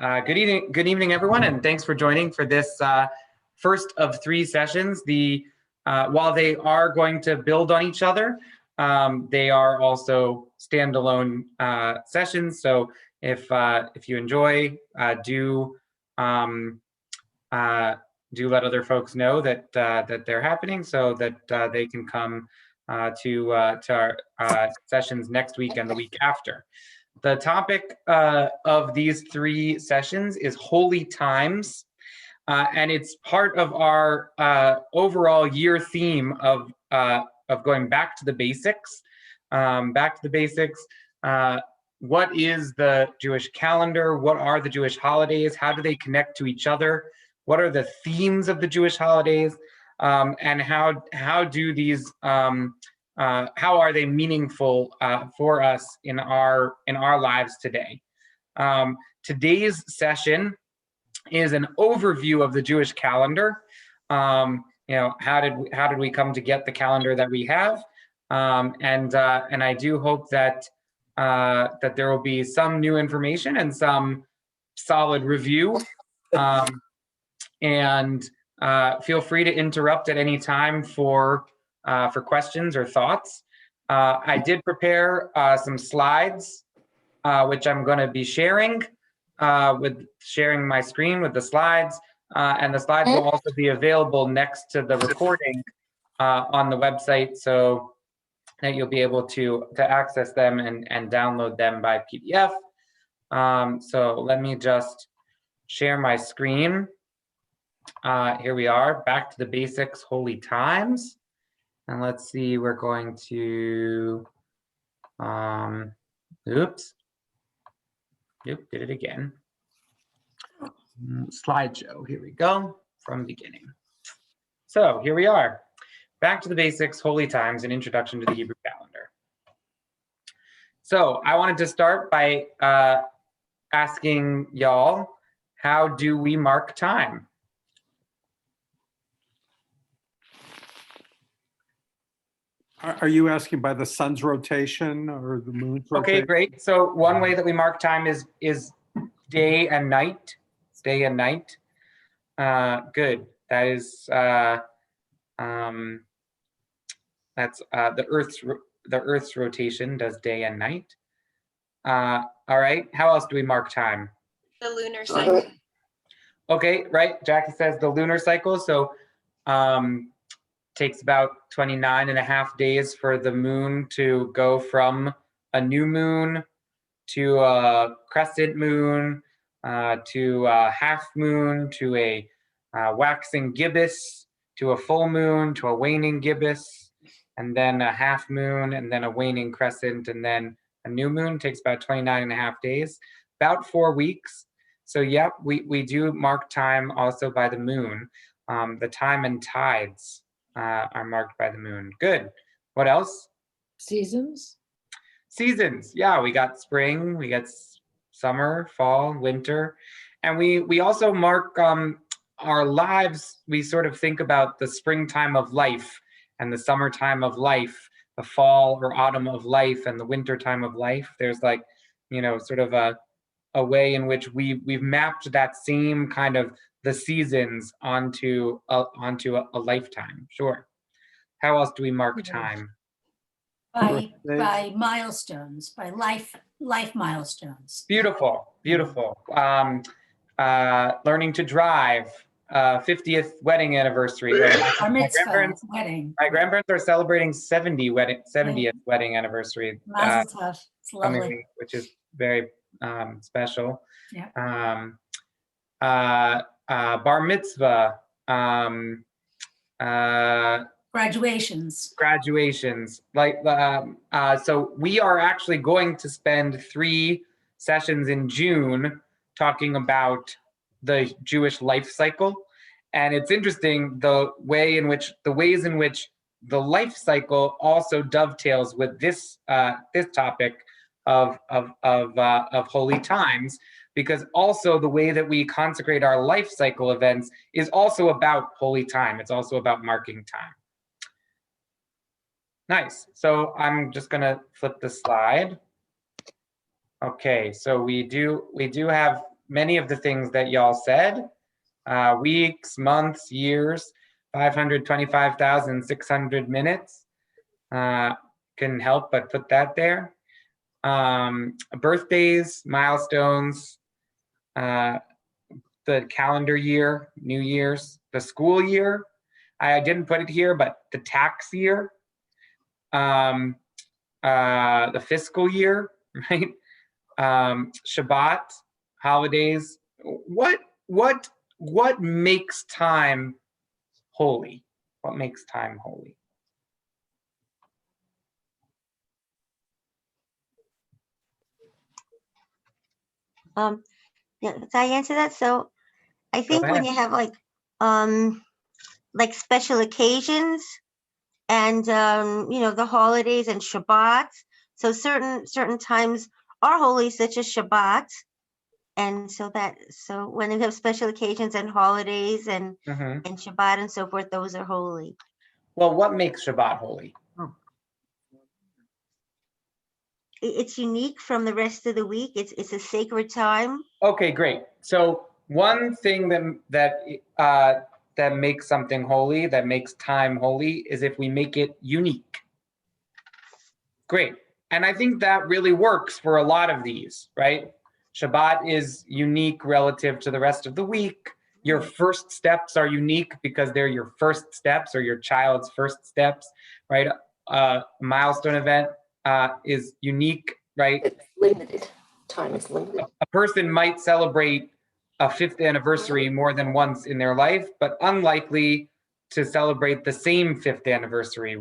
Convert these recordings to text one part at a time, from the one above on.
Good evening, everyone, and thanks for joining for this first of 3 sessions. While they are going to build on each other, they are also standalone sessions. So if you enjoy, do let other folks know that that they're happening, so that they can come to our sessions next week and the week after. The topic of these 3 sessions is holy times, and it's part of our overall year theme of going back to the basics. What is the Jewish calendar? What are the Jewish holidays? How do they connect to each other? What are the themes of the Jewish holidays? And how do these how are they meaningful for us in our lives today? Today's session is an overview of the Jewish calendar. How did we come to get the calendar that we have? And I do hope that that there will be some new information and some solid review. And feel free to interrupt at any time for questions or thoughts. I did prepare some slides, which I'm going to be sharing my screen with the slides, and the slides will also be available next to the recording on the website, so that you'll be able to access them and download them by PDF. So let me just share my screen. Here we are, back to the basics, holy times. And let's see, we're going to, oops, yep, did it again. Slideshow, here we go, from beginning. So here we are, back to the basics, holy times, an introduction to the Hebrew calendar. So I wanted to start by asking y'all, how do we mark time? Are you asking by the sun's rotation or the moon's rotation? Okay, great. So one way that we mark time is day and night. Day and night. Good. That is that's the Earth's rotation does day and night. All right. How else do we mark time? The lunar cycle. Okay, right. Jackie says the lunar cycle. So takes about 29.5 days for the moon to go from a new moon to a crescent moon, to a half moon, to a waxing gibbous, to a full moon, to a waning gibbous, and then a half moon, and then a waning crescent, and then a new moon. Takes about 29.5 days, about 4 weeks. So yeah, we do mark time also by the moon. The time and tides are marked by the moon. Good. What else? Seasons. Seasons. Yeah, we got spring, we got summer, fall, winter, and we also mark our lives. We sort of think about the springtime of life and the summertime of life, the fall or autumn of life, and the winter time of life. There's like, sort of a way in which we've mapped that same kind of the seasons onto a lifetime. Sure. How else do we mark time? By milestones, by life milestones. Beautiful, beautiful. Learning to drive, 50th wedding anniversary. My grandparents are celebrating 70th wedding anniversary. Mazel tov. It's lovely. Which is very special. Yeah. Bar mitzvah, graduations. Like, so we are actually going to spend 3 sessions in June talking about the Jewish life cycle. And it's interesting the ways in which the life cycle also dovetails with this topic of holy times, because also the way that we consecrate our life cycle events is also about holy time. It's also about marking time. Nice. So I'm just going to flip the slide. Okay, so we do have many of the things that y'all said. Weeks, months, years, 525,600 minutes. Couldn't help but put that there. Birthdays, milestones, the calendar year, New Year's, the school year. I didn't put it here, but the tax year, the fiscal year, right? Shabbat, holidays. What makes time holy? What makes time holy? Yeah, can I answer that? So I think when ahead. you have like special occasions and the holidays and Shabbats, so certain times are holy, such as Shabbat. And so when you have special occasions and holidays and Shabbat and so forth, those are holy. Well, what makes Shabbat holy? It's unique from the rest of the week. It's a sacred time. Okay, great. So one thing that makes something holy, that makes time holy, is if we make it unique. Great. And I think that really works for a lot of these, right? Shabbat is unique relative to the rest of the week. Your first steps are unique because they're your first steps or your child's first steps, right? Milestone event is unique, right? It's limited. Time is limited. A person might celebrate a 5th anniversary more than once in their life, but unlikely to celebrate the same 5th anniversary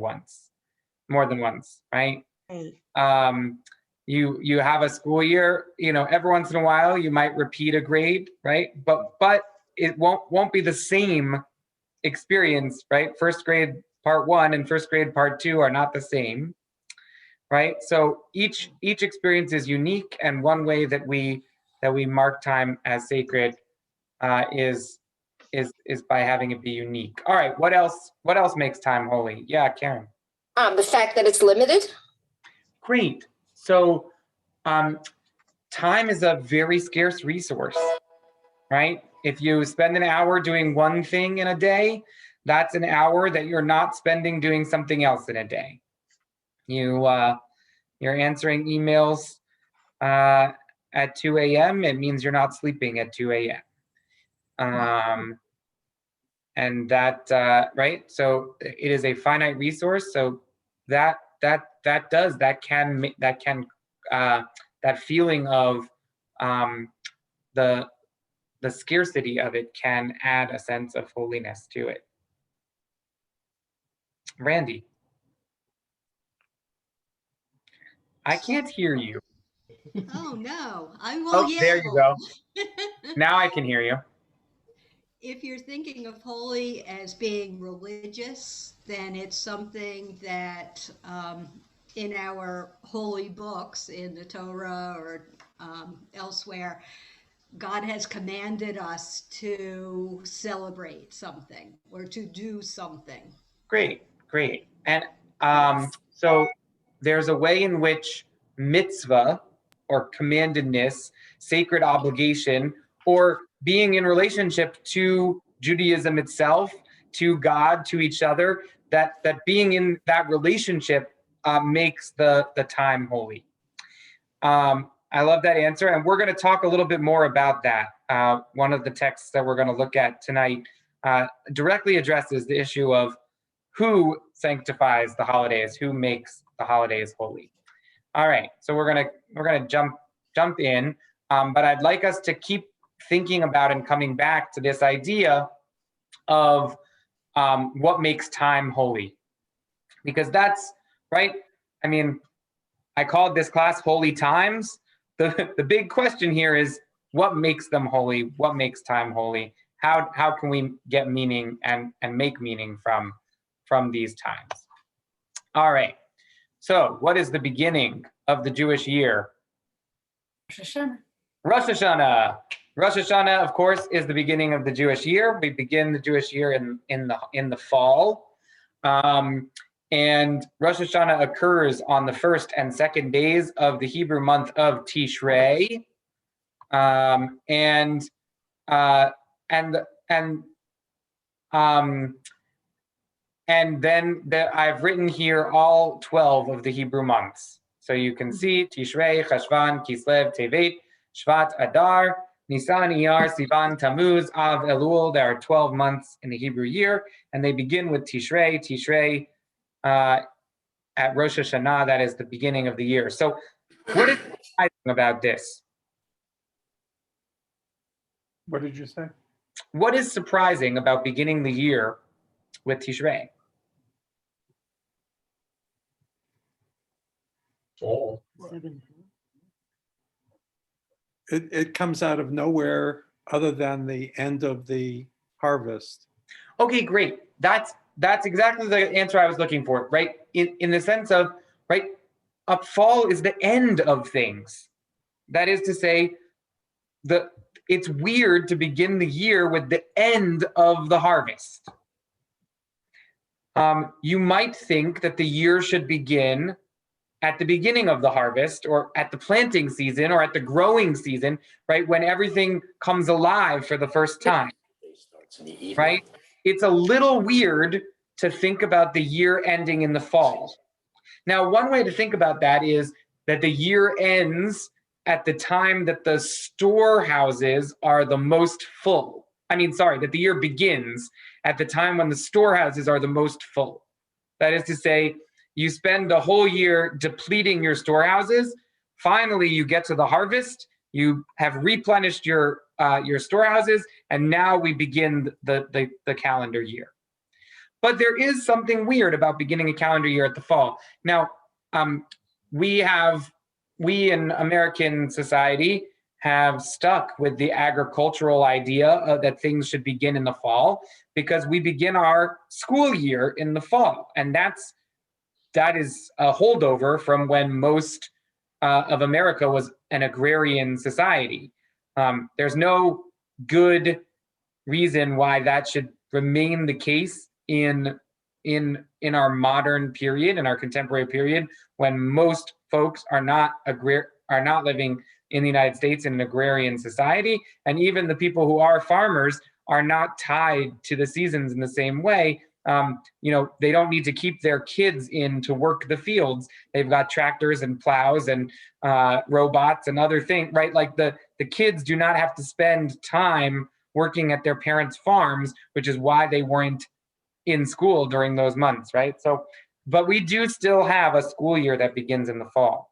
more than once, right? Right. You have a school year, every once in a while you might repeat a grade, right? But it won't be the same experience, right? First grade part 1 and first grade part 2 are not the same, right? So each experience is unique, and one way that we mark time as sacred is by having it be unique. All right, what else makes time holy? Yeah, Karen. The fact that it's limited. Great. So time is a very scarce resource, right? If you spend an hour doing one thing in a day, that's an hour that you're not spending doing something else in a day. You're answering emails at 2 a.m. It means you're not sleeping at 2 a.m. And that, right? So it is a finite resource. So that feeling of the scarcity of it can add a sense of holiness to it. Randy, I can't hear you. Oh, no, I will Oh, yell. there you go. Now I can hear you. If you're thinking of holy as being religious, then it's something that in our holy books, in the Torah or elsewhere, God has commanded us to celebrate something or to do something. Great. And so there's a way in which mitzvah or commandedness, sacred obligation, or being in relationship to Judaism itself, to God, to each other, that being in that relationship makes the time holy. I love that answer, and we're going to talk a little bit more about that. One of the texts that we're going to look at tonight directly addresses the issue of who sanctifies the holidays, who makes the holidays holy. All right, so we're gonna jump in, but I'd like us to keep thinking about and coming back to this idea of what makes time holy, because that's right. I mean, I called this class Holy Times. The big question here is what makes them holy? What makes time holy? How can we get meaning and make meaning from these times? All right. So what is the beginning of the Jewish year? Rosh Hashanah. Rosh Hashanah. Rosh Hashanah, of course, is the beginning of the Jewish year. We begin the Jewish year in the fall. And Rosh Hashanah occurs on the first and second days of the Hebrew month of Tishrei. And then I've written here all 12 of the Hebrew months. So you can see Tishrei, Cheshvan, Kislev, Tevet, Shvat, Adar, Nisan, Iyar, Sivan, Tammuz, Av, Elul. There are 12 months in the Hebrew year, and they begin with Tishrei. Tishrei at Rosh Hashanah, that is the beginning of the year. So what is surprising about this? What did you say? What is surprising about beginning the year with Tishrei? It comes out of nowhere other than the end of the harvest. Okay, great. That's exactly the answer I was looking for, right? In the sense of, right, fall is the end of things. That is to say, it's weird to begin the year with the end of the harvest. You might think that the year should begin at the beginning of the harvest, or at the planting season, or at the growing season, right? When everything comes alive for the first time, right? It's a little weird to think about the year ending in the fall. Now, one way to think about that is that the year ends at the time that the storehouses are the most full. That the year begins at the time when the storehouses are the most full. That is to say, you spend a whole year depleting your storehouses. Finally, you get to the harvest. You have replenished your storehouses, and now we begin the calendar year. But there is something weird about beginning a calendar year at the fall. Now, we in American society have stuck with the agricultural idea that things should begin in the fall, because we begin our school year in the fall, and that is a holdover from when most of America was an agrarian society. There's no good reason why that should remain the case in our modern period, in our contemporary period, when most folks are not living in the United States in an agrarian society, and even the people who are farmers are not tied to the seasons in the same way. They don't need to keep their kids in to work the fields. They've got tractors and plows and robots and other things, right? Like the kids do not have to spend time working at their parents' farms, which is why they weren't in school during those months, right? So, but we do still have a school year that begins in the fall.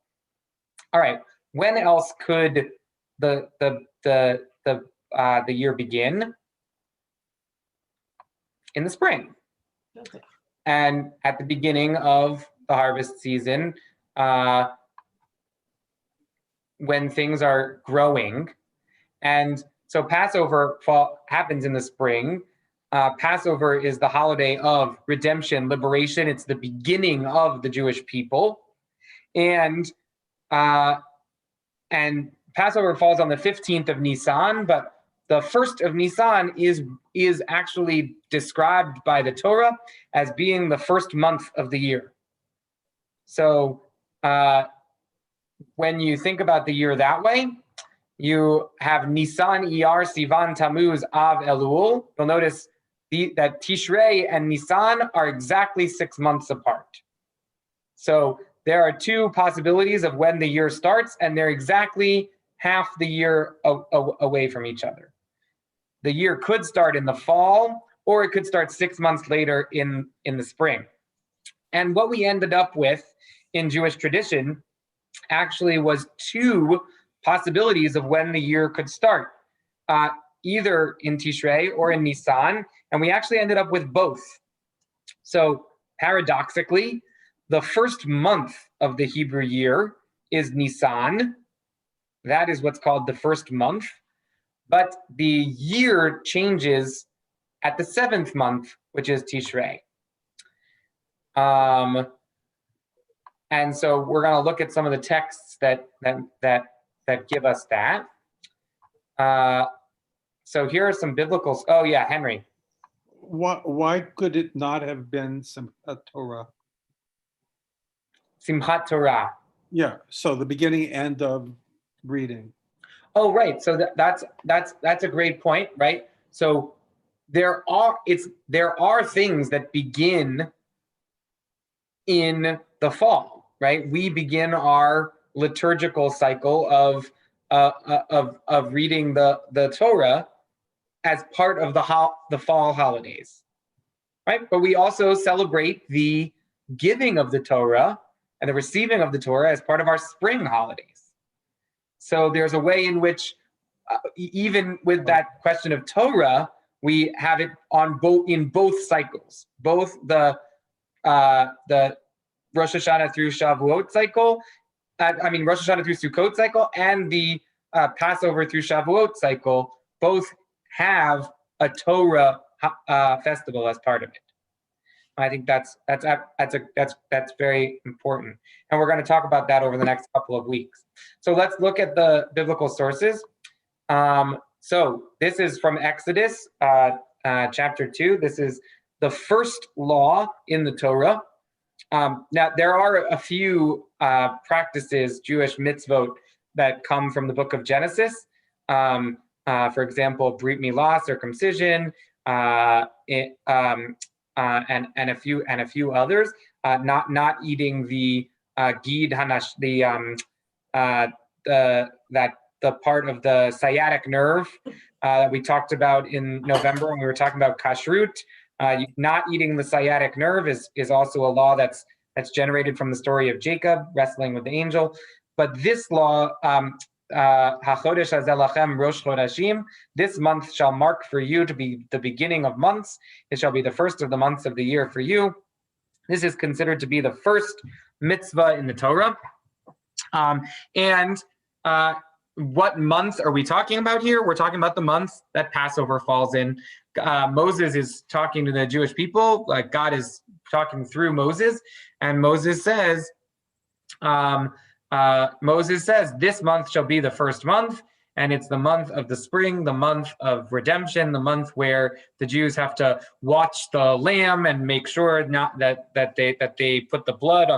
All right, when else could the year begin? In the spring. And at the beginning of the harvest season, when things are growing. And so Passover happens in the spring. Passover is the holiday of redemption, liberation. It's the beginning of the Jewish people. And Passover falls on the 15th of Nisan, but the 1st of Nisan is actually described by the Torah as being the first month of the year. So when you think about the year that way, you have Nisan, Iyar, Sivan, Tammuz, Av, Elul. You'll notice that Tishrei and Nisan are exactly 6 months apart. So there are two possibilities of when the year starts, and they're exactly half the year away from each other. The year could start in the fall, or it could start 6 months later in the spring. And what we ended up with in Jewish tradition actually was two possibilities of when the year could start, either in Tishrei or in Nisan, and we actually ended up with both. So paradoxically, the first month of the Hebrew year is Nisan. That is what's called the first month. But the year changes at the 7th month, which is Tishrei. And so we're going to look at some of the texts that give us that. So here are some biblical. Oh yeah, Henry. Why could it not have been Simchat Torah? Simchat Torah. Yeah, so the beginning, end of reading. Oh, right. So that's a great point, right? So there are things that begin in the fall, right? We begin our liturgical cycle of reading the Torah as part of the fall holidays, right? But we also celebrate the giving of the Torah and the receiving of the Torah as part of our spring holidays. So there's a way in which, even with that question of Torah, we have it in both cycles, both the Rosh Hashanah through Shavuot cycle, Rosh Hashanah through Sukkot cycle, and the Passover through Shavuot cycle, both have a Torah festival as part of it. I think that's very important, and we're going to talk about that over the next couple of weeks. So let's look at the biblical sources. So this is from Exodus chapter 2. This is the first law in the Torah. Now there are a few practices, Jewish mitzvot, that come from the book of Genesis. For example, Brit Milah, circumcision, and a few others. Not eating the gid hanash, the part of the sciatic nerve that we talked about in November when we were talking about kashrut. Not eating the sciatic nerve is also a law that's generated from the story of Jacob wrestling with the angel. But this law, HaChodesh hazeh lachem Rosh Chodashim, this month shall mark for you to be the beginning of months. It shall be the first of the months of the year for you. This is considered to be the first mitzvah in the Torah. What months are we talking about here? We're talking about the months that Passover falls in. Moses is talking to the Jewish people, like God is talking through Moses, and Moses says, this month shall be the first month, and it's the month of the spring, the month of redemption, the month where the Jews have to watch the lamb and make sure not that they put the blood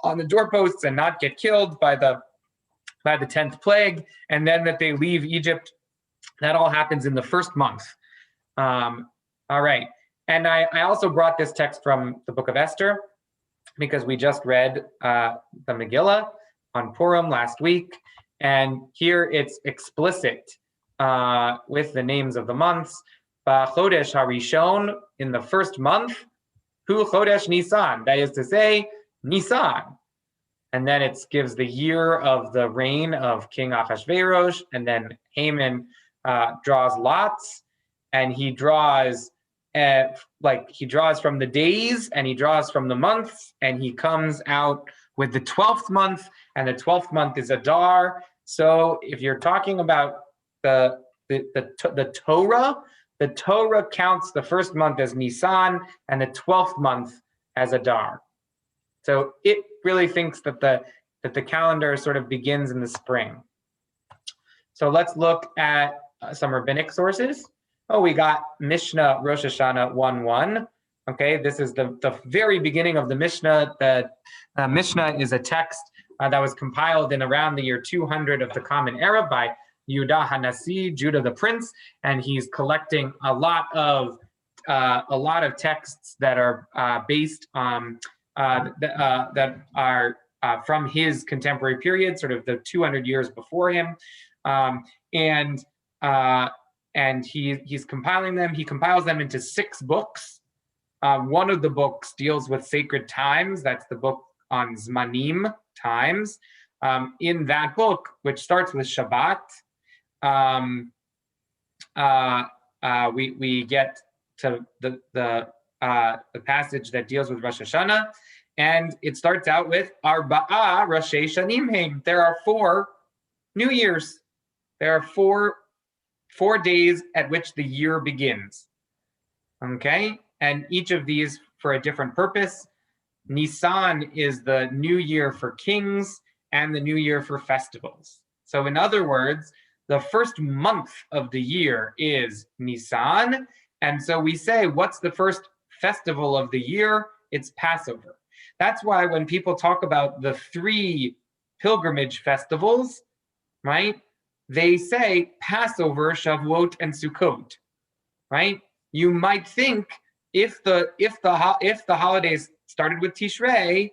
on the doorposts and not get killed by the 10th plague, and then that they leave Egypt. That all happens in the first month. All right. And I also brought this text from the book of Esther because we just read the Megillah on Purim last week. And here it's explicit with the names of the months. Chodesh Harishon, in the first month, Hu Chodesh Nisan, that is to say, Nisan. And then it gives the year of the reign of King Achashverosh, and then Haman draws lots, and he draws from the days, and he draws from the months, and he comes out with the 12th month, and the 12th month is Adar. So if you're talking about the Torah, the Torah counts the first month as Nisan and the 12th month as Adar. So it really thinks that the calendar sort of begins in the spring. So let's look at some rabbinic sources. Oh, we got Mishnah Rosh Hashanah 1:1. Okay, this is the very beginning of the Mishnah. The Mishnah is a text that was compiled in around the year 200 of the Common Era by Yehuda Hanasi, Judah the Prince, and he's collecting a lot of texts that are based on that are from his contemporary period, sort of the 200 years before him, and he's compiling them. He compiles them into 6 books. One of the books deals with sacred times. That's the book on Zmanim, times. In that book, which starts with Shabbat, we get to the passage that deals with Rosh Hashanah, and it starts out with Arba'a Roshei Shanim Heim. There are 4 New Years. There are four days at which the year begins. Okay, and each of these for a different purpose. Nisan is the new year for kings and the new year for festivals. So in other words, the first month of the year is Nisan, and so we say, what's the first festival of the year? It's Passover. That's why when people talk about the 3 pilgrimage festivals, right? They say Passover, Shavuot, and Sukkot, right? You might think if the holidays started with Tishrei,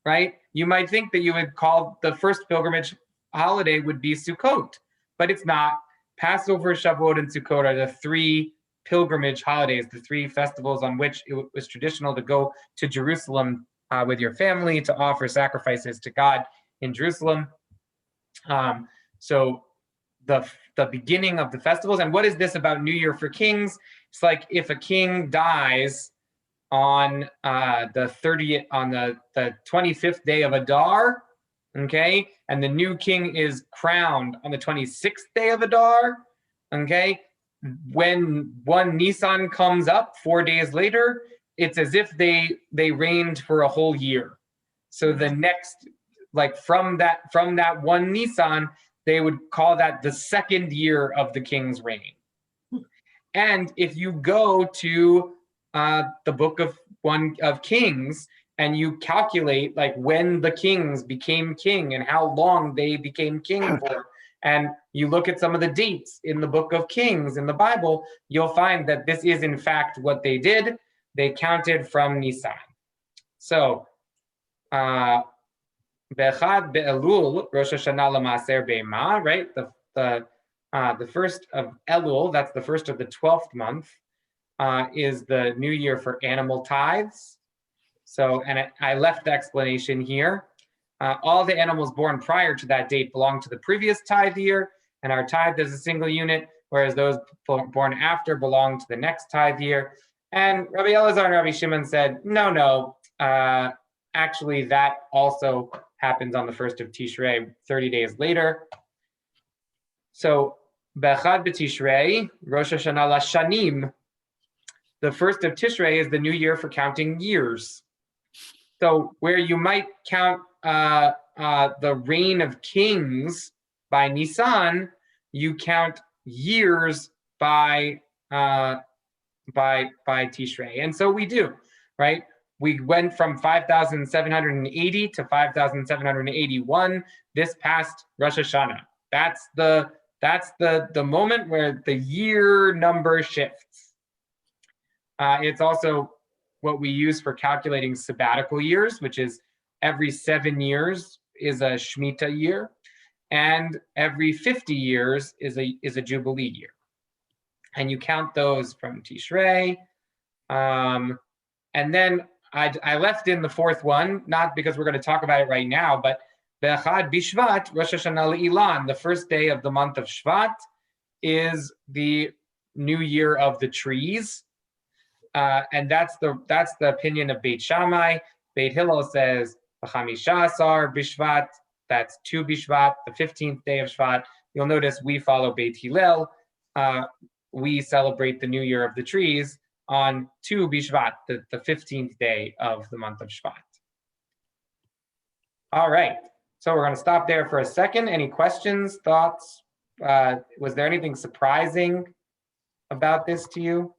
right? You might think that you would call the first pilgrimage holiday would be Sukkot, but it's not. Passover, Shavuot, and Sukkot are the 3 pilgrimage holidays, the 3 festivals on which it was traditional to go to Jerusalem with your family to offer sacrifices to God in Jerusalem. So the beginning of the festivals. And what is this about New Year for kings? It's like if a king dies on the 30th, on the 25th day of Adar, okay, and the new king is crowned on the 26th day of Adar, okay, when 1 Nisan comes up 4 days later, it's as if they reigned for a whole year. So the next, like from that 1 Nisan, they would call that the 2nd year of the king's reign. And if you go to the book of Kings and you calculate like when the kings became king and how long they became king for, and you look at some of the dates in the book of Kings in the Bible, you'll find that this is in fact what they did. They counted from Nisan. So, Be'echad Be'elul, Rosh Hashanah L'Maaser Be'ema, right? The first of Elul, that's the first of the 12th month, is the new year for animal tithes. So, and I left the explanation here. All the animals born prior to that date belong to the previous tithe year and are tithed as a single unit, whereas those born after belong to the next tithe year. And Rabbi Elazar and Rabbi Shimon said, no, actually that also happens on the 1st of Tishrei, 30 days later. So, Bechad B'Tishrei, Rosh Hashanah Lashanim, the 1st of Tishrei is the new year for counting years. So where you might count the reign of kings by Nisan, you count years by Tishrei. And so we do, right? We went from 5,780 to 5,781 this past Rosh Hashanah. That's the moment where the year number shifts. It's also what we use for calculating sabbatical years, which is every 7 years is a Shemitah year, and every 50 years is a Jubilee year. And you count those from Tishrei. And then I left in the 4th one, not because we're going to talk about it right now, but Be'echad Bishvat, Rosh Hashanah Le'ilan, the first day of the month of Shvat, is the new year of the trees. And that's the opinion of Beit Shammai. Beit Hillel says Chamisha Asar Bishvat, that's 2 Bishvat, the 15th day of Shvat. You'll notice we follow Beit Hillel. We celebrate the new year of the trees on 2 Bishvat, the 15th day of the month of Shvat. All right, so we're going to stop there for a second. Any questions, thoughts? Was there anything surprising about this to you?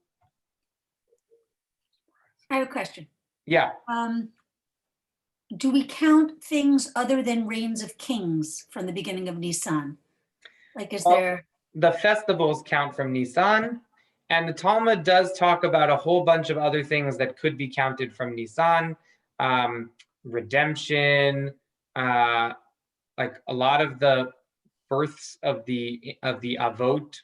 I have a question. Yeah. Do we count things other than reigns of kings from the beginning of Nisan? Like, is there? The festivals count from Nisan, and the Talmud does talk about a whole bunch of other things that could be counted from Nisan. Redemption, like a lot of the births of the Avot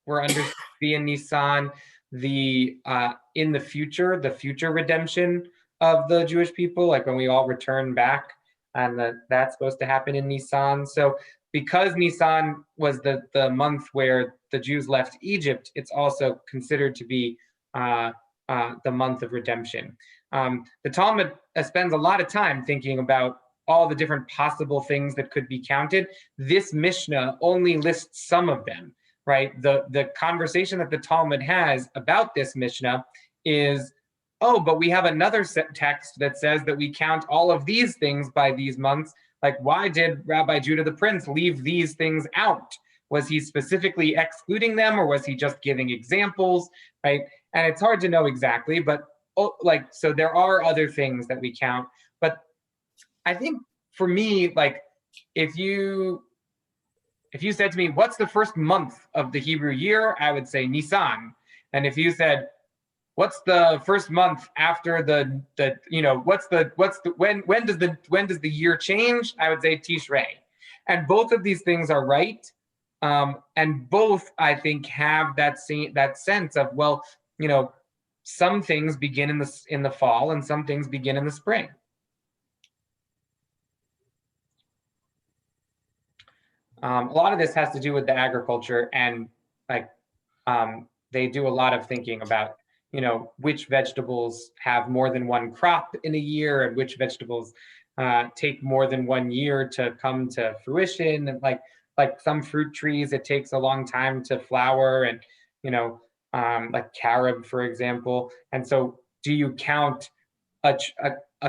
were understood to be in Nisan. In the future redemption of the Jewish people, like when we all return back, and that's supposed to happen in Nisan. So because Nisan was the month where the Jews left Egypt, it's also considered to be the month of redemption. The Talmud spends a lot of time thinking about all the different possible things that could be counted. This Mishnah only lists some of them, right? The conversation that the Talmud has about this Mishnah is, oh, but we have another text that says that we count all of these things by these months. Like, why did Rabbi Judah the Prince leave these things out? Was he specifically excluding them, or was he just giving examples, right? And it's hard to know exactly, but so there are other things that we count. But I think for me, like if you said to me, what's the first month of the Hebrew year? I would say Nisan. And if you said, what's the first month after when does the year change? I would say Tishrei. And both of these things are right. And both, I think, have that sense of, well, some things begin in the fall and some things begin in the spring. A lot of this has to do with the agriculture, and they do a lot of thinking about, which vegetables have more than one crop in a year, and which vegetables take more than 1 year to come to fruition. And like some fruit trees, it takes a long time to flower, and like carob, for example. And so, do you count a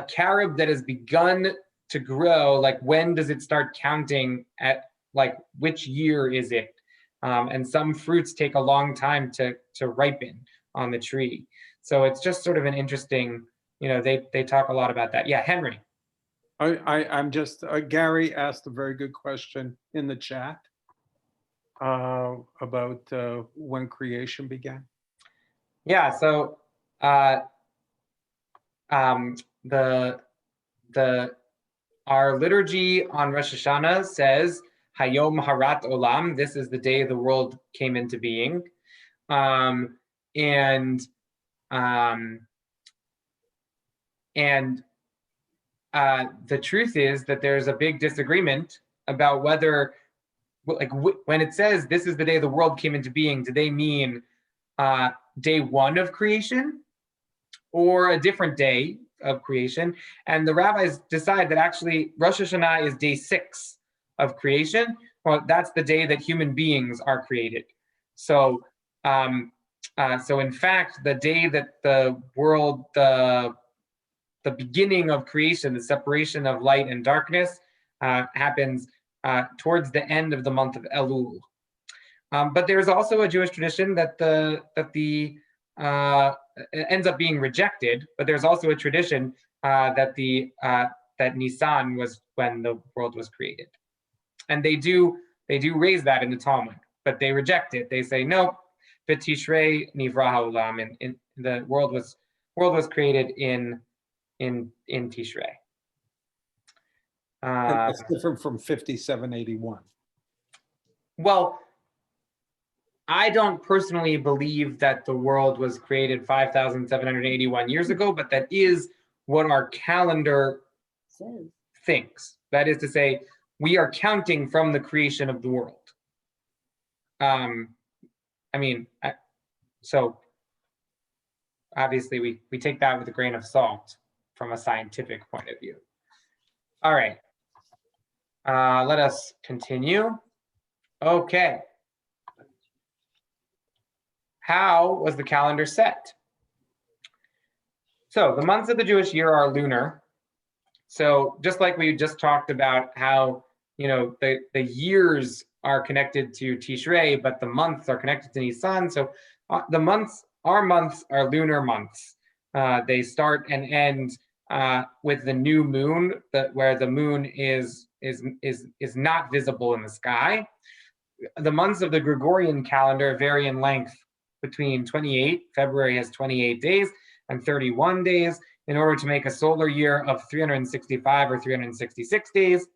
carob that has begun to grow? Like, when does it start counting at? Like, which year is it? And some fruits take a long time to ripen on the tree. So it's just sort of an interesting, they talk a lot about that. Yeah, Henry. I'm just, Gary asked a very good question in the chat about when creation began. Yeah, so our liturgy on Rosh Hashanah says, Hayom Harat Olam, this is the day the world came into being. The truth is that there's a big disagreement about whether, when it says this is the day the world came into being, do they mean day one of creation or a different day of creation? And the rabbis decide that actually Rosh Hashanah is day 6 of creation. Well, that's the day that human beings are created. So, so in fact, the day that the world, the beginning of creation, the separation of light and darkness, happens towards the end of the month of Elul. But there's also a Jewish tradition that it ends up being rejected. But there's also a tradition that Nisan was when the world was created. And they do raise that in the Talmud, but they reject it. They say, no, B'Tishrei Nivra Ha'olam, and the world was created in Tishrei. That's different from 5781. Well, I don't personally believe that the world was created 5,781 years ago, but that is what our calendar thinks. That is to say, we are counting from the creation of the world. So obviously we take that with a grain of salt from a scientific point of view. All right, let us continue. Okay. How was the calendar set? So the months of the Jewish year are lunar. So just like we just talked about how, the years are connected to Tishrei, but the months are connected to Nisan. So our months are lunar months. They start and end with the new moon, where the moon is not visible in the sky. The months of the Gregorian calendar vary in length between 28, February has 28 days, and 31 days, in order to make a solar year of 365 or 366 days.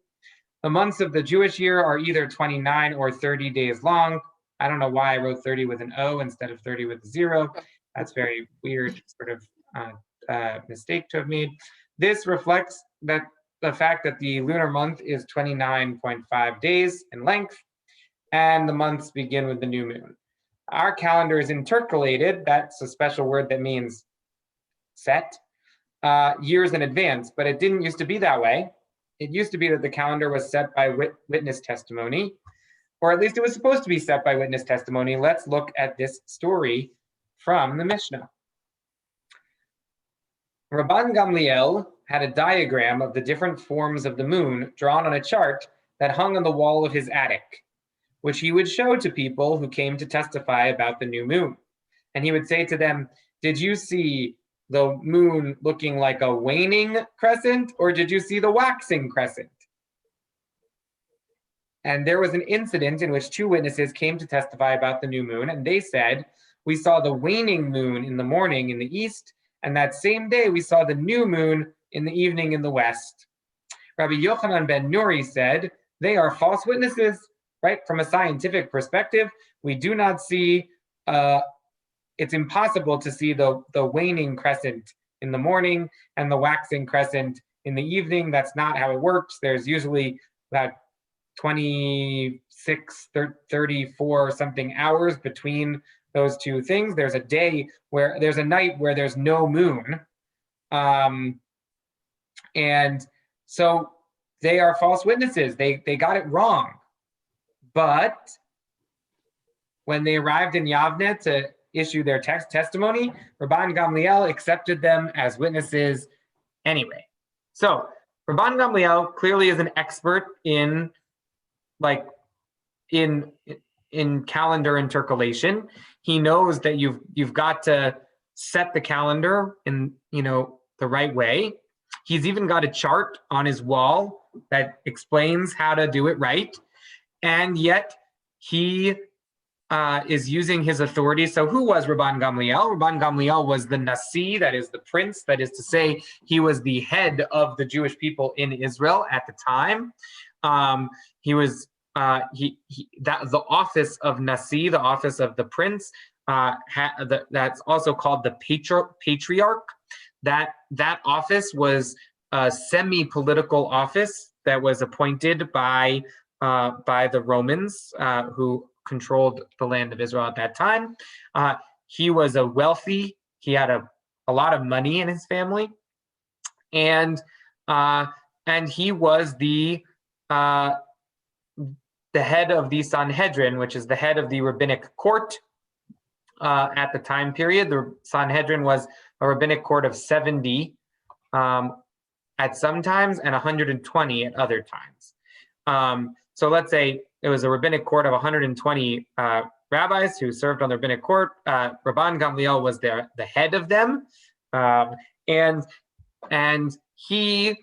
The months of the Jewish year are either 29 or 30 days long. I don't know why I wrote 30 with an O instead of 30 with a 0. That's very weird sort of mistake to have made. This reflects the fact that the lunar month is 29.5 days in length, and the months begin with the new moon. Our calendar is intercalated. That's a special word that means set, years in advance, but it didn't used to be that way. It used to be that the calendar was set by witness testimony, or at least it was supposed to be set by witness testimony. Let's look at this story from the Mishnah. Rabban Gamliel had a diagram of the different forms of the moon drawn on a chart that hung on the wall of his attic, which he would show to people who came to testify about the new moon. And he would say to them, did you see the moon looking like a waning crescent, or did you see the waxing crescent? And there was an incident in which two witnesses came to testify about the new moon, and they said, we saw the waning moon in the morning in the east, and that same day we saw the new moon in the evening in the west. Rabbi Yochanan ben Nuri said, they are false witnesses, right? From a scientific perspective, we do not see, it's impossible to see the waning crescent in the morning and the waxing crescent in the evening. That's not how it works. There's usually about 26, 34 something hours between those two things. There's a day where there's a night where there's no moon. And so they are false witnesses. They got it wrong. But when they arrived in Yavne to issue their testimony, Rabban Gamliel accepted them as witnesses anyway. So Rabban Gamliel clearly is an expert in calendar intercalation. He knows that you've got to set the calendar in the right way. He's even got a chart on his wall that explains how to do it right, and yet he is using his authority. So who was Rabban Gamliel? Rabban Gamliel was the Nasi, that is the prince, that is to say he was the head of the Jewish people in Israel at the time. He was the office of Nasi, the office of the prince, that's also called the patriarch. That office was a semi-political office that was appointed by the Romans, who controlled the land of Israel at that time. He was he had a lot of money in his family, and he was the head of the Sanhedrin, which is the head of the rabbinic court at the time period. The Sanhedrin was a rabbinic court of 70 at some times and 120 at other times. So let's say it was a rabbinic court of 120 rabbis who served on the rabbinic court. Rabban Gamliel was the head of them, and he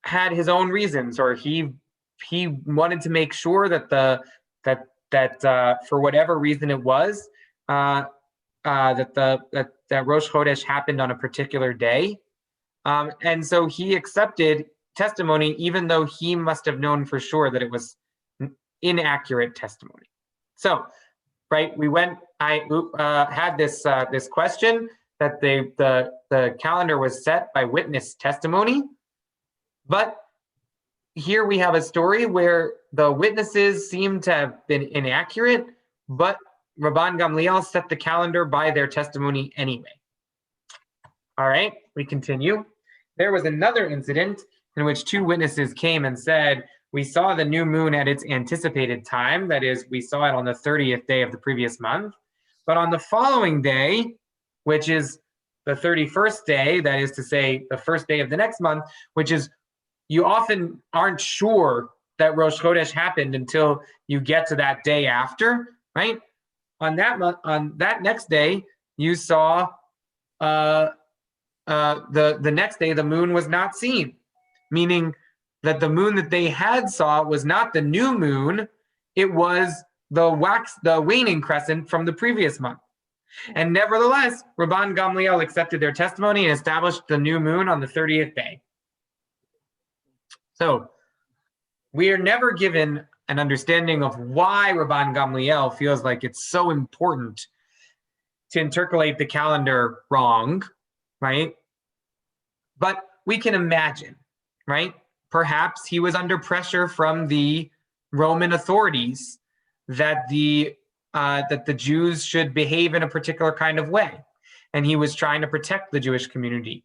had his own reasons, or he wanted to make sure that for whatever reason it was, that Rosh Chodesh happened on a particular day, and so he accepted testimony, even though he must have known for sure that it was inaccurate testimony. So, right, I had this question that the calendar was set by witness testimony, but here we have a story where the witnesses seem to have been inaccurate, but Rabban Gamliel set the calendar by their testimony anyway. All right, we continue. There was another incident in which two witnesses came and said, we saw the new moon at its anticipated time, that is, we saw it on the 30th day of the previous month, but on the following day, which is the 31st day, that is to say, the first day of the next month, which is, you often aren't sure that Rosh Chodesh happened until you get to that day after, right? On that next day, you saw the next day the moon was not seen, meaning that the moon that they had saw was not the new moon, it was the waning crescent from the previous month. And nevertheless, Rabban Gamliel accepted their testimony and established the new moon on the 30th day. So we are never given an understanding of why Rabban Gamliel feels like it's so important to intercalate the calendar wrong, right? But we can imagine, right? Perhaps he was under pressure from the Roman authorities that the Jews should behave in a particular kind of way, and he was trying to protect the Jewish community.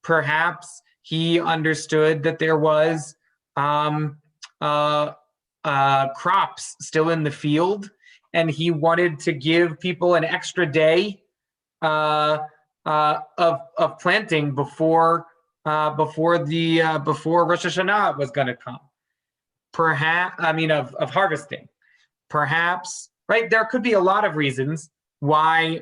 Perhaps he understood that there was crops still in the field, and he wanted to give people an extra day of planting before Rosh Hashanah was going to come. Of harvesting. Perhaps, right? There could be a lot of reasons why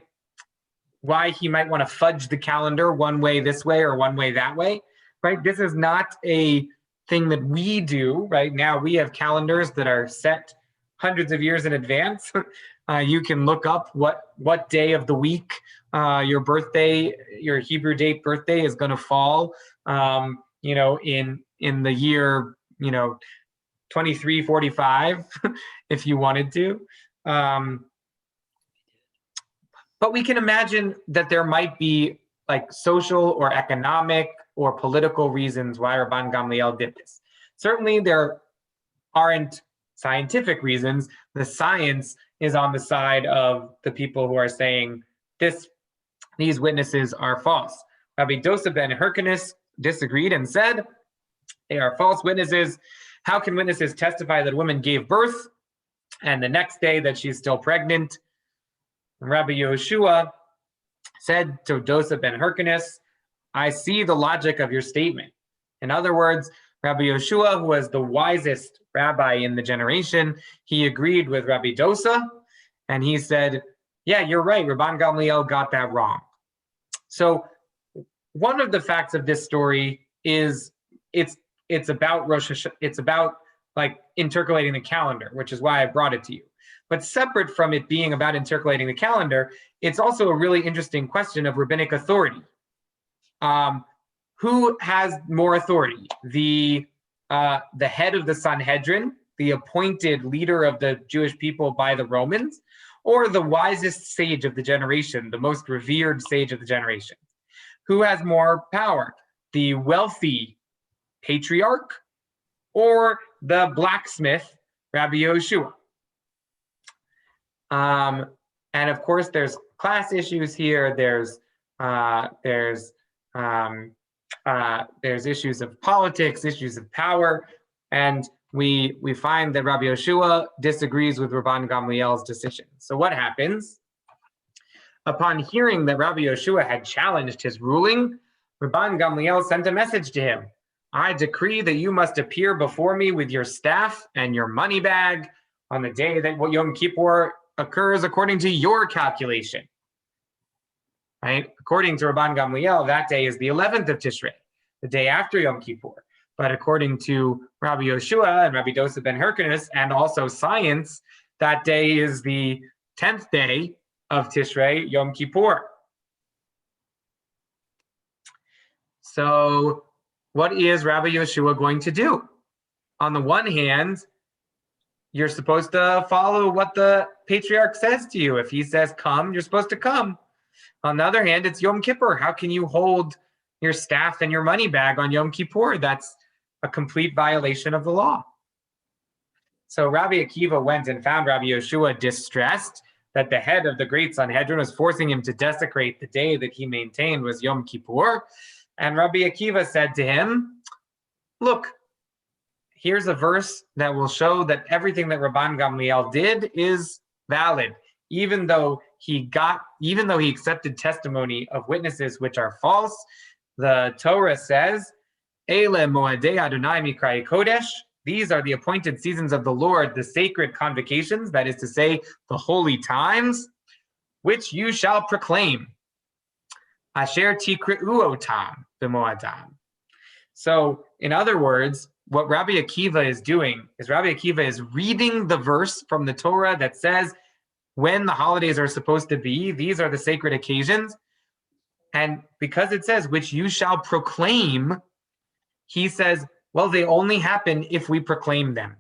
why he might want to fudge the calendar one way this way or one way that way, right? This is not a thing that we do, right? Now we have calendars that are set hundreds of years in advance. You can look up what day of the week your birthday, your Hebrew date birthday is going to fall, you know, in the year, you know, 2345, if you wanted to. But we can imagine that there might be like social or economic or political reasons why Rabban Gamliel did this. Certainly there aren't scientific reasons. The science is on the side of the people who are saying these witnesses are false. Rabbi Dosa ben Hyrcanus disagreed and said, they are false witnesses. How can witnesses testify that a woman gave birth and the next day that she's still pregnant? And Rabbi Yehoshua said to Dosa ben Hyrcanus, I see the logic of your statement. In other words, Rabbi Yehoshua, who was the wisest rabbi in the generation, he agreed with Rabbi Dosa, and he said, yeah, you're right, Rabban Gamliel got that wrong. So one of the facts of this story is it's about Rosh Hashanah, it's about like intercalating the calendar, which is why I brought it to you. But separate from it being about intercalating the calendar, it's also a really interesting question of rabbinic authority. Who has more authority? The head of the Sanhedrin, the appointed leader of the Jewish people by the Romans, or the wisest sage of the generation, the most revered sage of the generation? Who has more power? The wealthy patriarch or the blacksmith, Rabbi Yehoshua? And of course, there's class issues here. There's issues of politics, issues of power, and we find that Rabbi Yehoshua disagrees with Rabban Gamliel's decision. So what happens? Upon hearing that Rabbi Yehoshua had challenged his ruling, Rabban Gamliel sent a message to him. I decree that you must appear before me with your staff and your money bag on the day that Yom Kippur occurs according to your calculation. Right? According to Rabban Gamliel, that day is the 11th of Tishrei, the day after Yom Kippur. But according to Rabbi Yehoshua and Rabbi Dosa ben Hyrcanus, and also science, that day is the 10th day of Tishrei, Yom Kippur. So what is Rabbi Yehoshua going to do? On the one hand, you're supposed to follow what the patriarch says to you. If he says come, you're supposed to come. On the other hand, it's Yom Kippur. How can you hold your staff and your money bag on Yom Kippur? That's a complete violation of the law. So Rabbi Akiva went and found Rabbi Yehoshua distressed that the head of the great Sanhedrin was forcing him to desecrate the day that he maintained was Yom Kippur. And Rabbi Akiva said to him, look, here's a verse that will show that everything that Rabban Gamliel did is valid, even though he accepted testimony of witnesses which are false. The Torah says, Eile moadei Adonai mikrai kodesh. These are the appointed seasons of the Lord, the sacred convocations, that is to say, the holy times, which you shall proclaim. Asher tikre'u otam b'moadam. So, in other words, what Rabbi Akiva is doing is Rabbi Akiva is reading the verse from the Torah that says when the holidays are supposed to be, these are the sacred occasions. And because it says, which you shall proclaim, he says, well, they only happen if we proclaim them.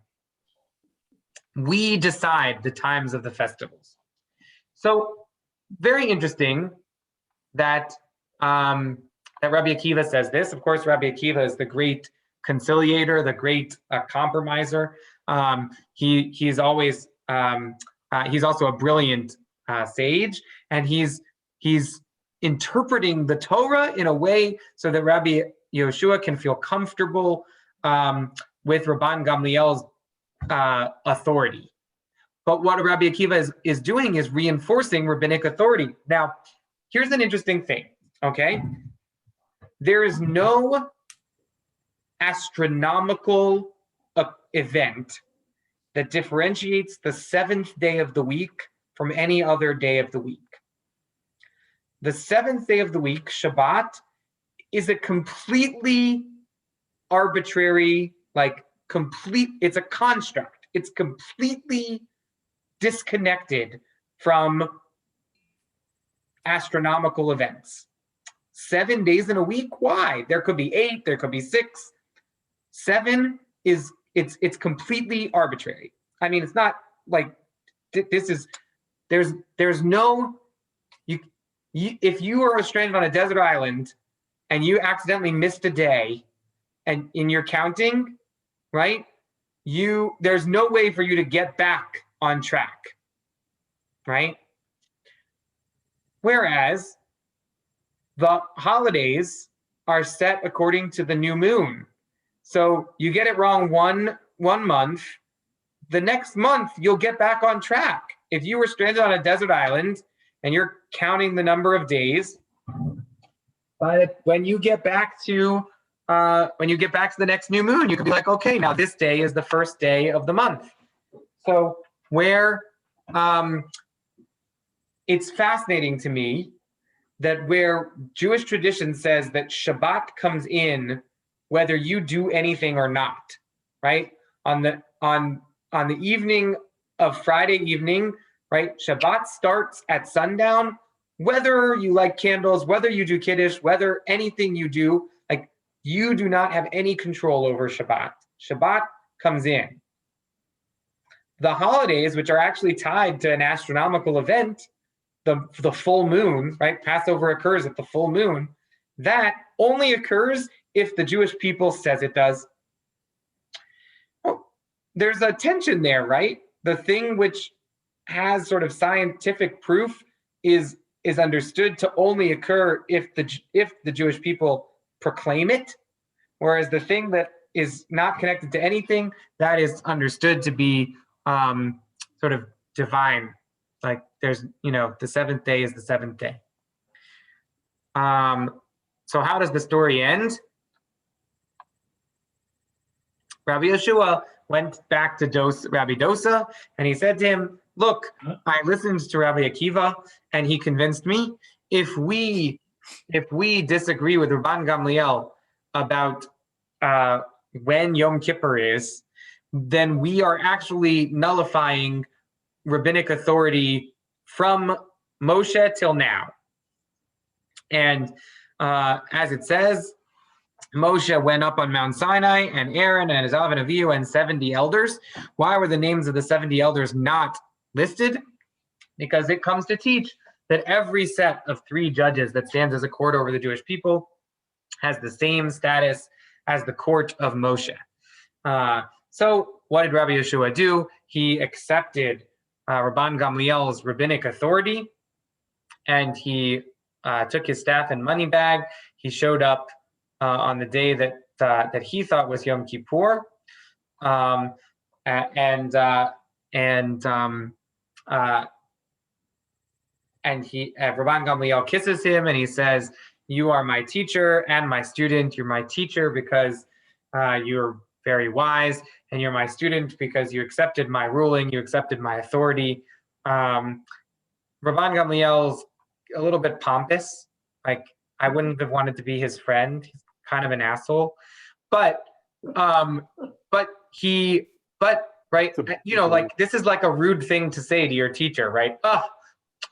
We decide the times of the festivals. So very interesting that, that Rabbi Akiva says this. Of course, Rabbi Akiva is the great conciliator, the great compromiser. He's also a brilliant sage, and he's interpreting the Torah in a way so that Rabbi Yehoshua can feel comfortable with Rabban Gamliel's authority. But what Rabbi Akiva is doing is reinforcing rabbinic authority. Now, here's an interesting thing, okay? There is no astronomical event that differentiates the seventh day of the week from any other day of the week. the seventh day of the week, Shabbat, is a completely arbitrary, it's a construct. It's completely disconnected from astronomical events. 7 days in a week, why? There could be 8, there could be 6. 7 is, it's completely arbitrary. I mean, it's not like, there's no, if you are stranded on a desert island and you accidentally missed a day and in your counting, right? There's no way for you to get back on track, right? Whereas the holidays are set according to the new moon. So you get it wrong one month, the next month you'll get back on track. If you were stranded on a desert island and you're counting the number of days, but when you get back to the next new moon, you can be like, okay, now this day is the first day of the month. So it's fascinating to me that where Jewish tradition says that Shabbat comes in whether you do anything or not, right? On the evening of Friday evening, right? Shabbat starts at sundown, whether you light candles, whether you do Kiddush, whether anything you do, like you do not have any control over Shabbat. Shabbat comes in. The holidays, which are actually tied to an astronomical event, the full moon, right? Passover occurs at the full moon. That only occurs if the Jewish people says it does. Well, there's a tension there, right? The thing which has sort of scientific proof is understood to only occur if the Jewish people proclaim it, whereas the thing that is not connected to anything, that is understood to be sort of divine. Like there's, the seventh day is the seventh day. So how does the story end? Rabbi Yeshua went back to Rabbi Dosa, and he said to him, look, I listened to Rabbi Akiva, and he convinced me. If we disagree with Rabban Gamliel about when Yom Kippur is, then we are actually nullifying rabbinic authority from Moshe till now. And as it says, Moshe went up on Mount Sinai, and Aaron and Azav and Avihu and 70 elders. Why were the names of the 70 elders not listed? Because it comes to teach that every set of 3 judges that stands as a court over the Jewish people has the same status as the court of Moshe. So what did Rabbi Yeshua do? He accepted Rabban Gamliel's rabbinic authority, and he took his staff and money bag. He showed up on the day that he thought was Yom Kippur, and Rabban Gamliel kisses him, and he says, "You are my teacher and my student. You're my teacher because you're very wise, and you're my student because you accepted my ruling, you accepted my authority." Rabban Gamliel's a little bit pompous. Like, I wouldn't have wanted to be his friend. He's kind of an asshole, but right, like this is like a rude thing to say to your teacher, right? Oh,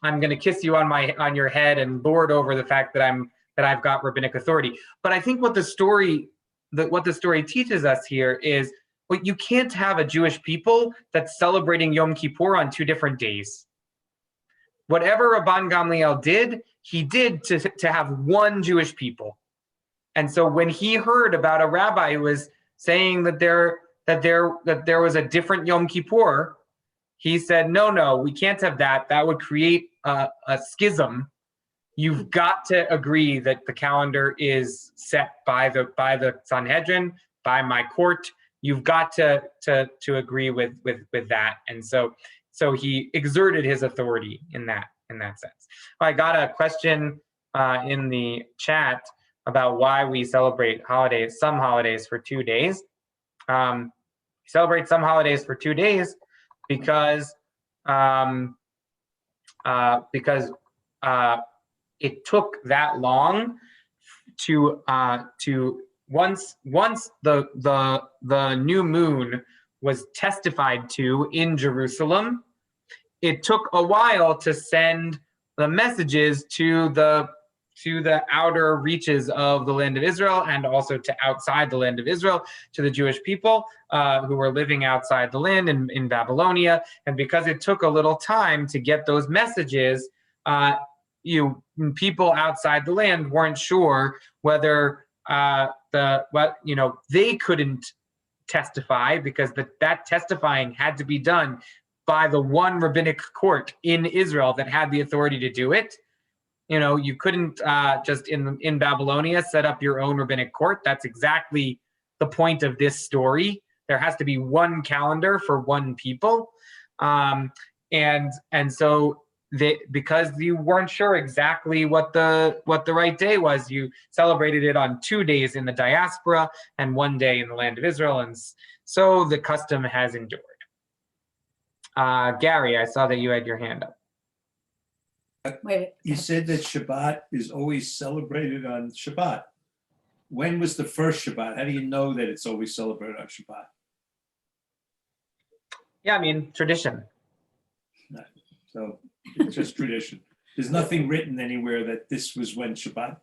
I'm gonna kiss you on your head and lord over the fact that I've got rabbinic authority. But I think what the story teaches us here is, well, you can't have a Jewish people that's celebrating Yom Kippur on 2 different days. Whatever Rabban Gamliel did, he did to have one Jewish people. And so when he heard about a rabbi who was saying that there was a different Yom Kippur, he said, no, we can't have that. That would create a schism. You've got to agree that the calendar is set by the Sanhedrin, by my court. You've got to agree with that. And so he exerted his authority in that sense. I got a question in the chat about why we celebrate some holidays for 2 days. We celebrate some holidays for 2 days because it took that long to once the new moon was testified to in Jerusalem, it took a while to send the messages to the outer reaches of the land of Israel, and also to outside the land of Israel, to the Jewish people who were living outside the land in Babylonia. And because it took a little time to get those messages, people outside the land weren't sure whether they couldn't testify, because that testifying had to be done by the one rabbinic court in Israel that had the authority to do it. You couldn't just in Babylonia set up your own rabbinic court. That's exactly the point of this story. There has to be one calendar for one people, and so because you weren't sure exactly what the right day was, you celebrated it on 2 days in the diaspora and 1 day in the land of Israel, and so the custom has endured. Gary, I saw that you had your hand up. Wait, You said that Shabbat is always celebrated on Shabbat. When was the first Shabbat? How do you know that it's always celebrated on Shabbat? Yeah, I mean, tradition. So it's just tradition. There's nothing written anywhere that this was when Shabbat.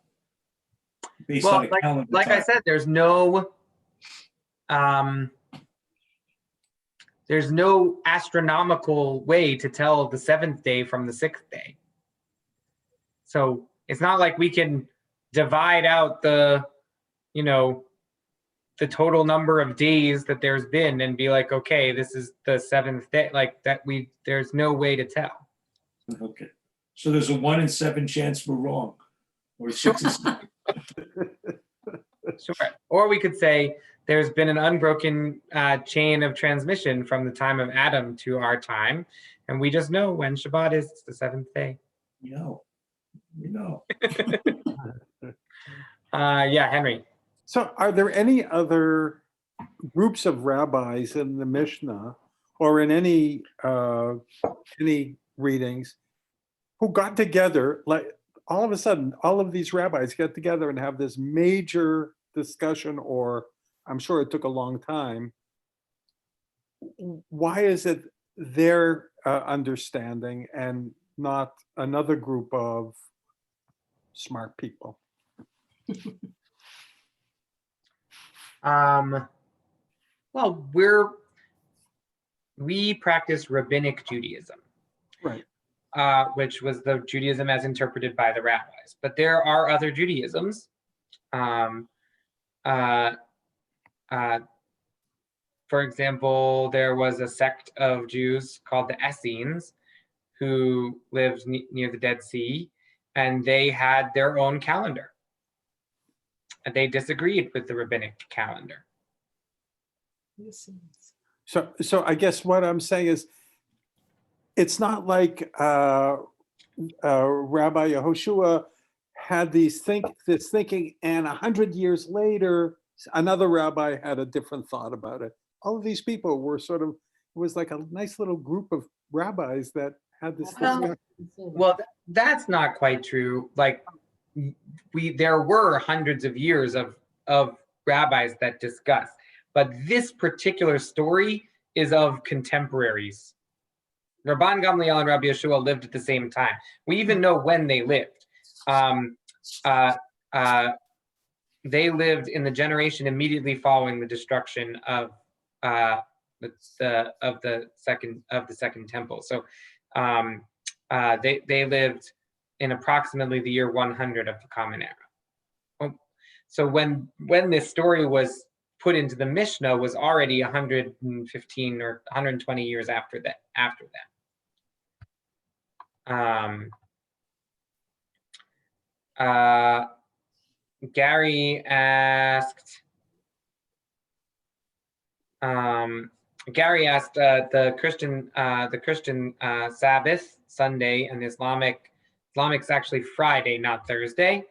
Based on a calendar. Like I said, there's no astronomical way to tell the 7th day from the 6th day. So it's not like we can divide out the total number of days that there's been and be like, okay, this is the 7th day. Like that, there's no way to tell. Okay. So there's a 1 in 7 chance we're wrong. Or 6 in 7. Sure. Or we could say there's been an unbroken chain of transmission from the time of Adam to our time, and we just know when Shabbat is. It's the 7th day. You know. Yeah, Henry. So are there any other groups of rabbis in the Mishnah or in any readings who got together, like all of a sudden, all of these rabbis get together and have this major discussion, or I'm sure it took a long time. Why is it their understanding and not another group of smart people? Well, we practice Rabbinic Judaism, Right. Which was the Judaism as interpreted by the rabbis. But there are other Judaisms. For example, there was a sect of Jews called the Essenes who lived near the Dead Sea, and they had their own calendar. And they disagreed with the rabbinic calendar. So I guess what I'm saying is, it's not like Rabbi Yehoshua had this thinking, and 100 years later, another rabbi had a different thought about it. All of these people were it was like a nice little group of rabbis that had this discussion. Well, that's not quite true. Like, there were hundreds of years of rabbis that discuss, but this particular story is of contemporaries. Rabban Gamliel and Rabbi Yeshua lived at the same time. We even know when they lived. They lived in the generation immediately following the destruction of the second temple. So they lived in approximately the year 100 of the Common Era. So when this story was put into the Mishnah, was already 115 or 120 years after that. Gary asked the Christian Sabbath, Sunday, and Islamic's actually Friday, not Thursday.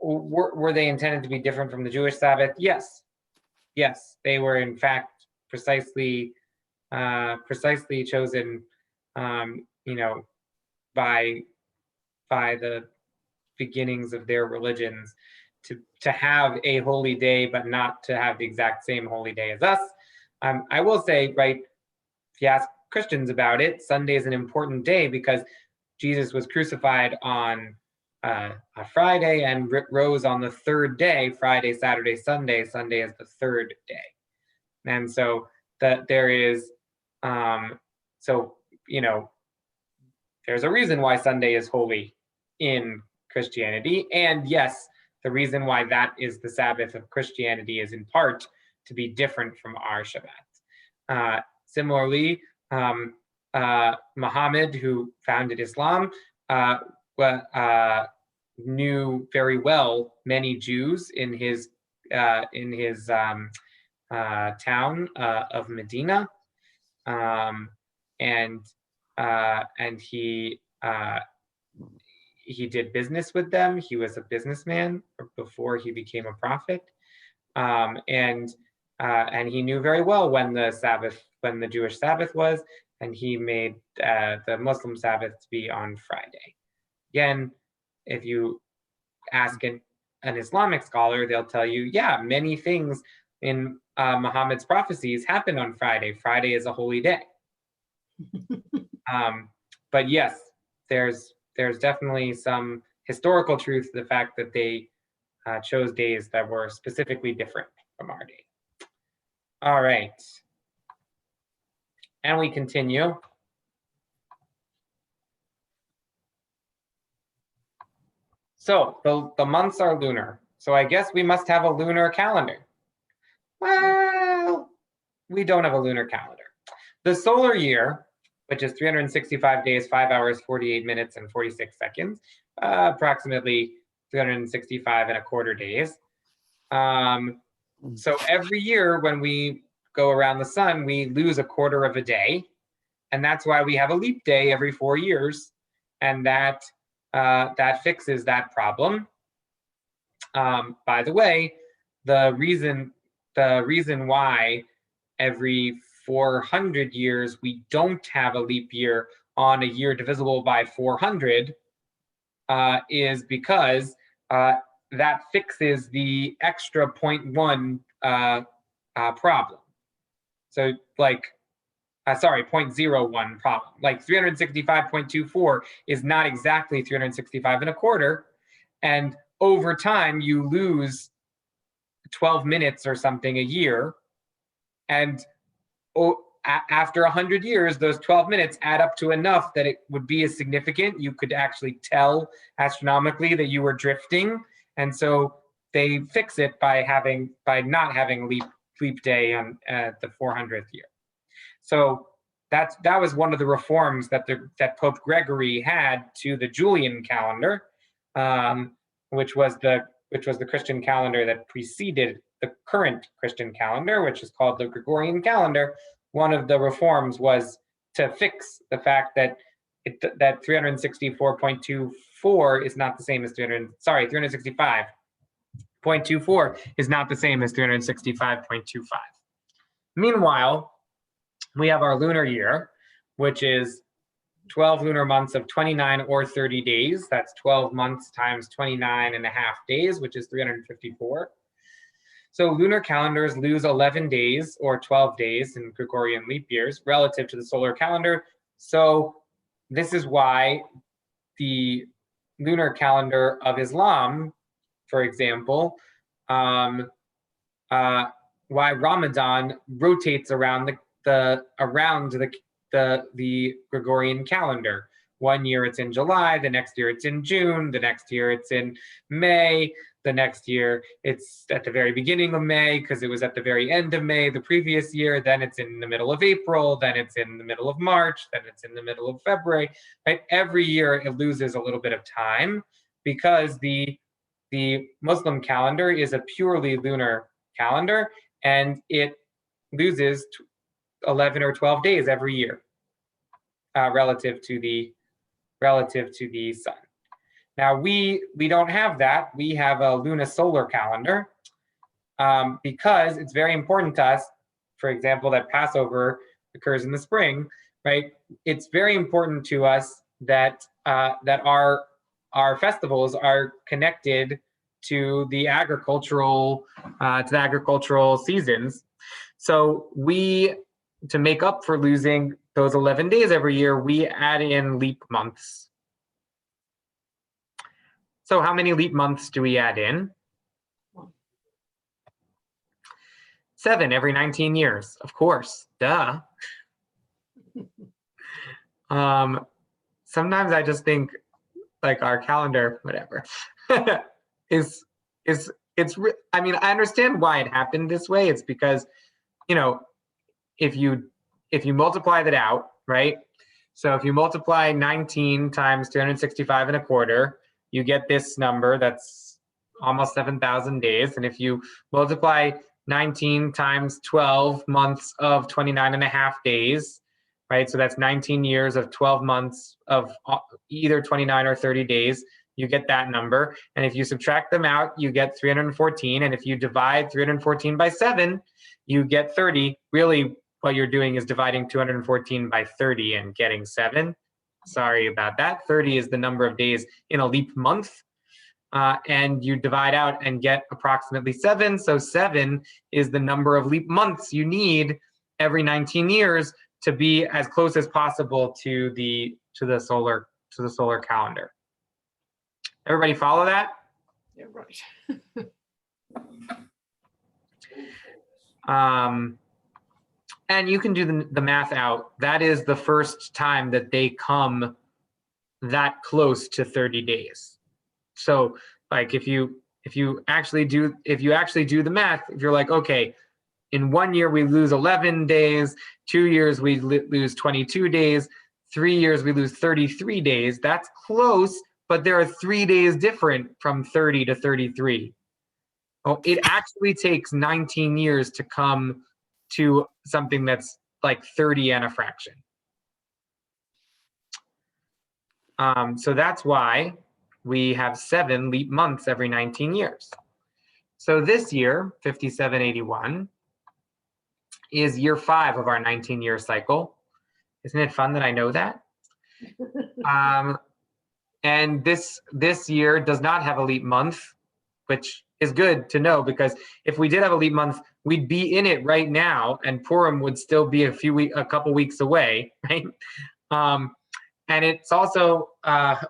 Were they intended to be different from the Jewish Sabbath? Yes, they were in fact precisely chosen, by the beginnings of their religions to have a holy day, but not to have the exact same holy day as us. I will say, right, if you ask Christians about it, Sunday is an important day because Jesus was crucified on a Friday and rose on the third day, Friday, Saturday, Sunday. Sunday is the third day. And so there is, so, you know, there's a reason why Sunday is holy in Christianity. And yes, the reason why that is the Sabbath of Christianity is in part to be different from our Shabbat. Similarly, Muhammad, who founded Islam, knew very well many Jews in his town of Medina, and he did business with them. He was a businessman before he became a prophet, and he knew very well when the Jewish Sabbath was, and he made the Muslim Sabbath to be on Friday. Again, if you ask an Islamic scholar, they'll tell you, yeah, many things in Muhammad's prophecies happened on Friday. Friday is a holy day. But yes, there's definitely some historical truth to the fact that they chose days that were specifically different from our day. All right. And we continue. So the months are lunar. So I guess we must have a lunar calendar. Well, we don't have a lunar calendar. The solar year, which is 365 days, 5 hours, 48 minutes, and 46 seconds, approximately 365 and a quarter days. So every year when we go around the sun, we lose a quarter of a day. And that's why we have a leap day every 4 years. And that fixes that problem. By the way, the reason why every 400 years we don't have a leap year on a year divisible by 400 is because that fixes the extra 0.1 problem. So like, 0.01 problem. Like 365.24 is not exactly 365 and a quarter. And over time, you lose 12 minutes or something a year. And after 100 years, those 12 minutes add up to enough that it would be as significant. You could actually tell astronomically that you were drifting. And so they fix it by not having leap day on the 400th year. So that was one of the reforms that Pope Gregory had to the Julian calendar, which was the Christian calendar that preceded the current Christian calendar, which is called the Gregorian calendar. One of the reforms was to fix the fact that 364.24 is not the same as 365.24 is not the same as 365.25. Meanwhile, we have our lunar year, which is 12 lunar months of 29 or 30 days. That's 12 months times 29 and a half days, which is 354. So lunar calendars lose 11 days or 12 days in Gregorian leap years relative to the solar calendar. So this is why the lunar calendar of Islam, for example, why Ramadan rotates around the Gregorian calendar. One year it's in July, the next year it's in June, the next year it's in May, the next year it's at the very beginning of May because it was at the very end of May the previous year, then it's in the middle of April, then it's in the middle of March, then it's in the middle of February, right? Every year it loses a little bit of time because the Muslim calendar is a purely lunar calendar and it loses 11 or 12 days every year relative to the sun. Now we don't have that. We have a lunisolar calendar because it's very important to us, for example, that Passover occurs in the spring, right? It's very important to us that our our festivals are connected to the agricultural seasons. So to make up for losing those 11 days every year, we add in leap months. So how many leap months do we add in? 7 every 19 years, of course, duh. Sometimes I just think like our calendar, whatever, I mean, I understand why it happened this way. It's because, you know, if you multiply that out, right? So if you multiply 19 times 265 and a quarter, you get this number that's almost 7,000 days. And if you multiply 19 times 12 months of 29 and a half days, right? So that's 19 years of 12 months of either 29 or 30 days, you get that number. And if you subtract them out, you get 314. And if you divide 314 by 7, you get 30. Really, what you're doing is dividing 214 by 30 and getting 7. Sorry about that. 30 is the number of days in a leap month. And you divide out and get approximately 7. So 7 is the number of leap months you need every 19 years to be as close as possible to the solar calendar. Everybody follow that? Yeah, right. And you can do the math out. That is the first time that they come that close to 30 days. So like if you actually do the math, if you're like, okay, in 1 year we lose 11 days, 2 years we lose 22 days, 3 years we lose 33 days. That's close, but there are 3 days different from 30 to 33. Oh, it actually takes 19 years to come to something that's like 30 and a fraction. So that's why we have 7 leap months every 19 years. So this year, 5781, is year 5 of our 19-year cycle. Isn't it fun that I know that? And this year does not have a leap month, which is good to know, because if we did have a leap month, we'd be in it right now, and Purim would still be a couple weeks away, right? And it's also,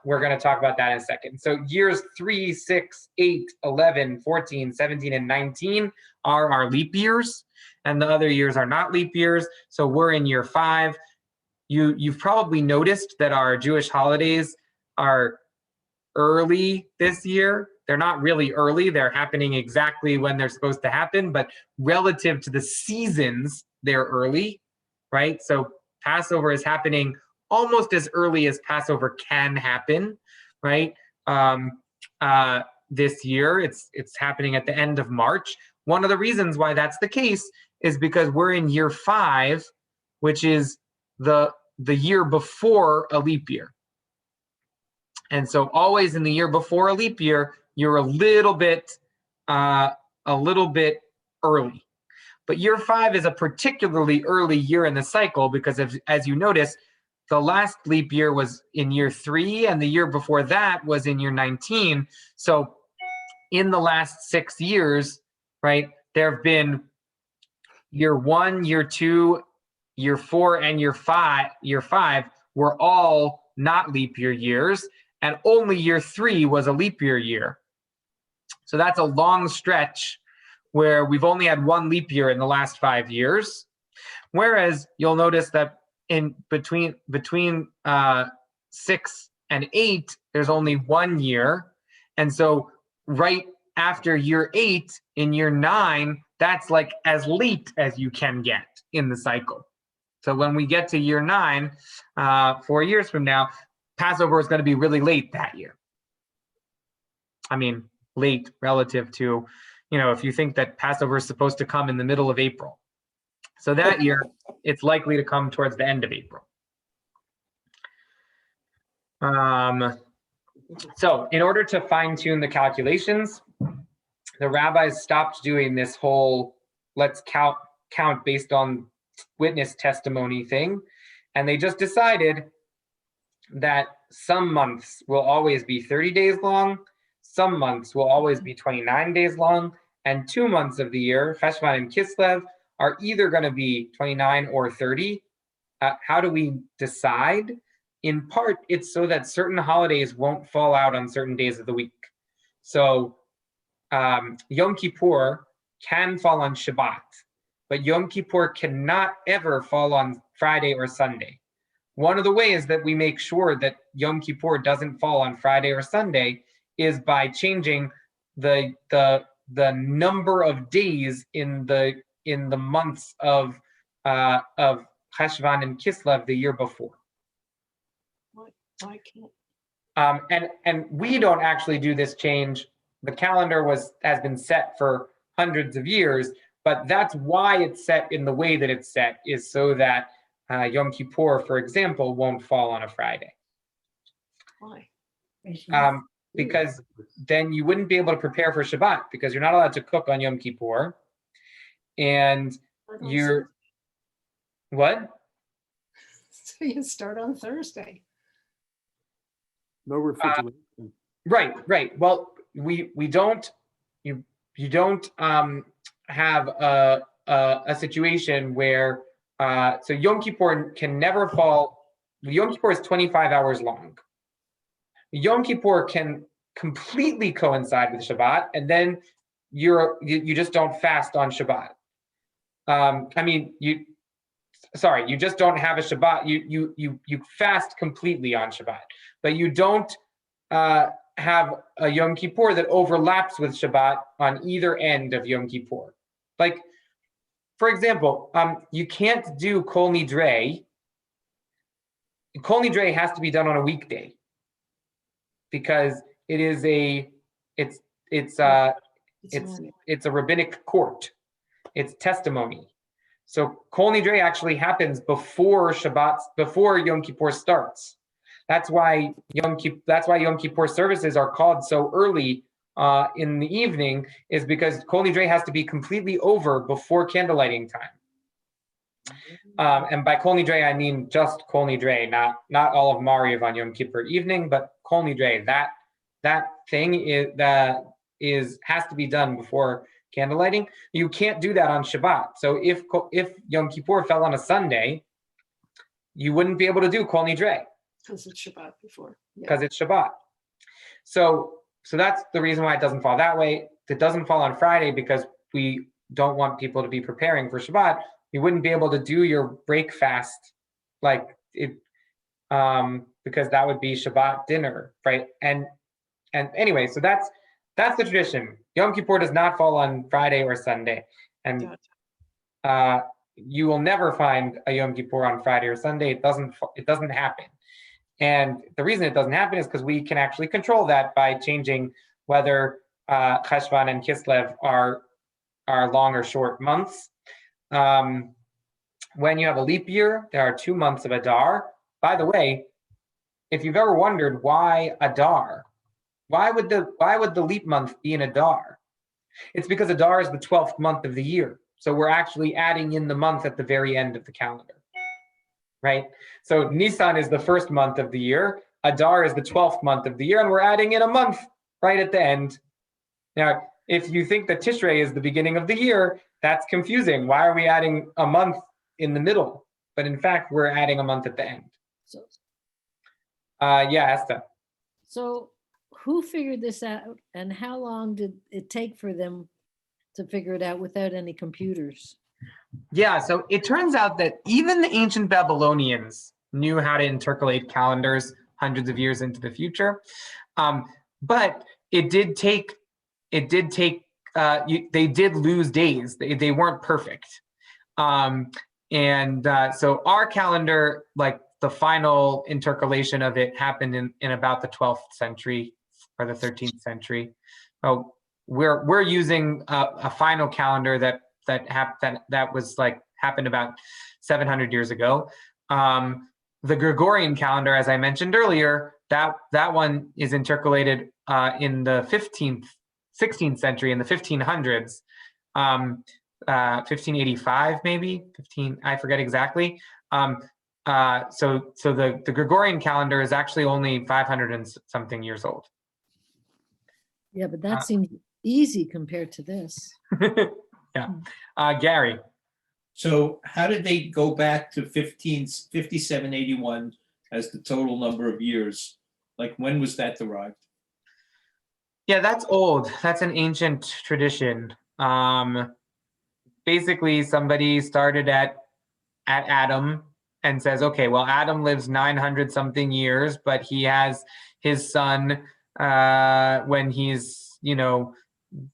we're going to talk about that in a second. So years 3, 6, 8, 11, 14, 17, and 19 are our leap years, and the other years are not leap years. So we're in year 5. You've probably noticed that our Jewish holidays are early this year. They're not really early. They're happening exactly when they're supposed to happen, but relative to the seasons, they're early, right? So Passover is happening almost as early as Passover can happen, right? This year, it's happening at the end of March. One of the reasons why that's the case is because we're in year 5, which is the year before a leap year. And so always in the year before a leap year, you're a little bit early. But year 5 is a particularly early year in the cycle because as you notice, the last leap year was in year 3, and the year before that was in year 19. So in the last 6 years, right, there have been year 1, year 2, year 4, and year 5 were all not leap year years, and only year 3 was a leap year. So that's a long stretch where we've only had 1 leap year in the last 5 years. Whereas you'll notice that in between 6 and 8, there's only 1 year. And so right after year 8, in year 9, that's like as late as you can get in the cycle. So when we get to year 9, 4 years from now, Passover is going to be really late that year. I mean, late relative to, if you think that Passover is supposed to come in the middle of April. So that year, it's likely to come towards the end of April. So in order to fine-tune the calculations, the rabbis stopped doing this whole let's count based on witness testimony thing. And they just decided that some months will always be 30 days long, some months will always be 29 days long, and 2 months of the year, Cheshvan and Kislev, are either going to be 29 or 30. How do we decide? In part, it's so that certain holidays won't fall out on certain days of the week. So Yom Kippur can fall on Shabbat, but Yom Kippur cannot ever fall on Friday or Sunday. One of the ways that we make sure that Yom Kippur doesn't fall on Friday or Sunday is by changing the number of days in the months of Cheshvan and Kislev the year before. Why can't? And we don't actually do this change. The calendar has been set for hundreds of years, but that's why it's set in the way that it's set, is so that Yom Kippur, for example, won't fall on a Friday. Why? Because then you wouldn't be able to prepare for Shabbat, because you're not allowed to cook on Yom Kippur. And you're, what? So you start on Thursday. No refrigeration. Right. Well, we don't, you don't have a situation where, so Yom Kippur can never fall. Yom Kippur is 25 hours long. Yom Kippur can completely coincide with Shabbat, and then you just don't fast on Shabbat. You just don't have a Shabbat. You fast completely on Shabbat, but you don't have a Yom Kippur that overlaps with Shabbat on either end of Yom Kippur. Like, for example, you can't do Kol Nidrei. Kol Nidrei has to be done on a weekday, because it's a rabbinic court. It's testimony. So Kol Nidrei actually happens before Shabbat, before Yom Kippur starts. That's why Yom Kippur services are called so early in the evening, is because Kol Nidrei has to be completely over before candlelighting time. And by Kol Nidrei, I mean just Kol Nidrei, not all of Mariv on Yom Kippur evening, but Kol Nidrei. That thing has to be done before candlelighting. You can't do that on Shabbat. So if Yom Kippur fell on a Sunday, you wouldn't be able to do Kol Nidrei. Because it's Shabbat before. Because it's Shabbat. So that's the reason why it doesn't fall that way. It doesn't fall on Friday because we don't want people to be preparing for Shabbat. You wouldn't be able to do your break fast like it, because that would be Shabbat dinner, right? And anyway, so that's the tradition. Yom Kippur does not fall on Friday or Sunday, and you will never find a Yom Kippur on Friday or Sunday. It doesn't happen. And the reason it doesn't happen is because we can actually control that by changing whether Cheshvan and Kislev are long or short months. When you have a leap year, there are 2 months of Adar. By the way, if you've ever wondered why Adar, why would the leap month be in Adar? It's because Adar is the 12th month of the year. So we're actually adding in the month at the very end of the calendar. Right? So Nisan is the first month of the year, Adar is the 12th month of the year, and we're adding in a month right at the end. Now, if you think that Tishrei is the beginning of the year, that's confusing. Why are we adding a month in the middle? But in fact, we're adding a month at the end. So, Esther. so who figured this out, and how long did it take for them to figure it out without any computers? Yeah, so it turns out that even the ancient Babylonians knew how to intercalate calendars hundreds of years into the future, but they did lose days. They weren't perfect, so our calendar, like the final intercalation of it, happened in about the 12th century or the 13th century. Oh, we're using a final calendar that was like happened about 700 years ago. The Gregorian calendar, as I mentioned earlier, that one is intercalated in the 16th century, in the 1500s, 1585 maybe, I forget exactly. so the Gregorian calendar is actually only 500 and something years old. Yeah, but that seems easy compared to this. Yeah. Gary. So how did they go back to 5781 as the total number of years? Like, when was that derived? Yeah, that's old. That's an ancient tradition. Basically, somebody started at Adam and says, okay, well, Adam lives 900 something years, but he has his son when he's,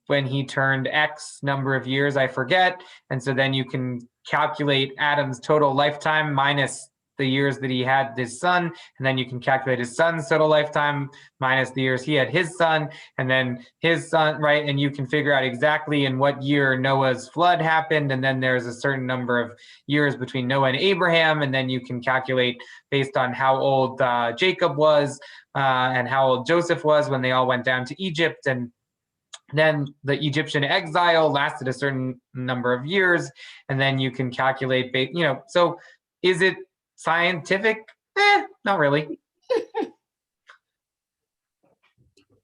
when he turned X number of years, I forget. And so then you can calculate Adam's total lifetime minus the years that he had his son, and then you can calculate his son's total lifetime minus the years he had his son, and then his son, right? And you can figure out exactly in what year Noah's flood happened, and then there's a certain number of years between Noah and Abraham, and then you can calculate based on how old Jacob was and how old Joseph was when they all went down to Egypt, and then the Egyptian exile lasted a certain number of years, and then you can calculate, so is it scientific? Not really.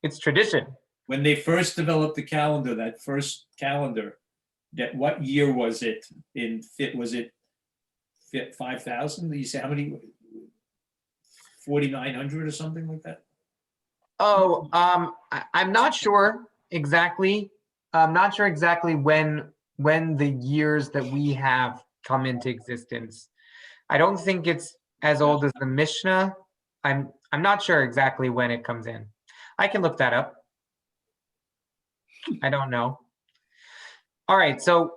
It's tradition. When they first developed the calendar, that first calendar, what year was it in? Was it 5,000? You say how many? 4,900 or something like that? Oh, I'm not sure exactly. I'm not sure exactly when the years that we have come into existence. I don't think it's as old as the Mishnah. I'm not sure exactly when it comes in. I can look that up. I don't know. All right, so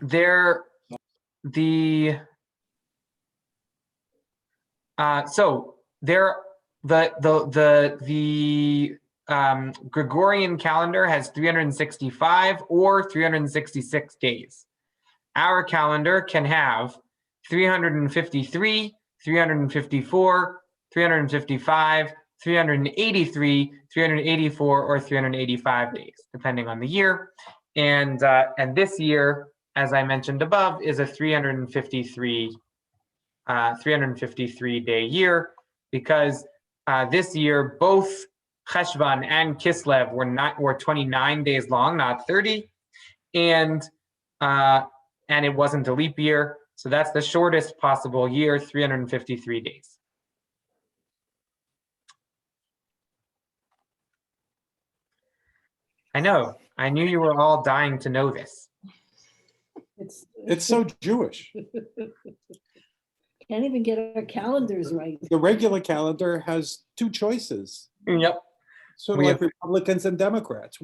the Gregorian calendar has 365 or 366 days. Our calendar can have 353, 354, 355, 383, 384, or 385 days, depending on the year. And this year, as I mentioned above, is a 353 day year, because this year both Cheshvan and Kislev were 29 days long, not 30, and it wasn't a leap year. So that's the shortest possible year, 353 days. I know. I knew you were all dying to know this. It's so Jewish. Can't even get our calendars right. The regular calendar has two choices. Yep. Sort of like Republicans and Democrats.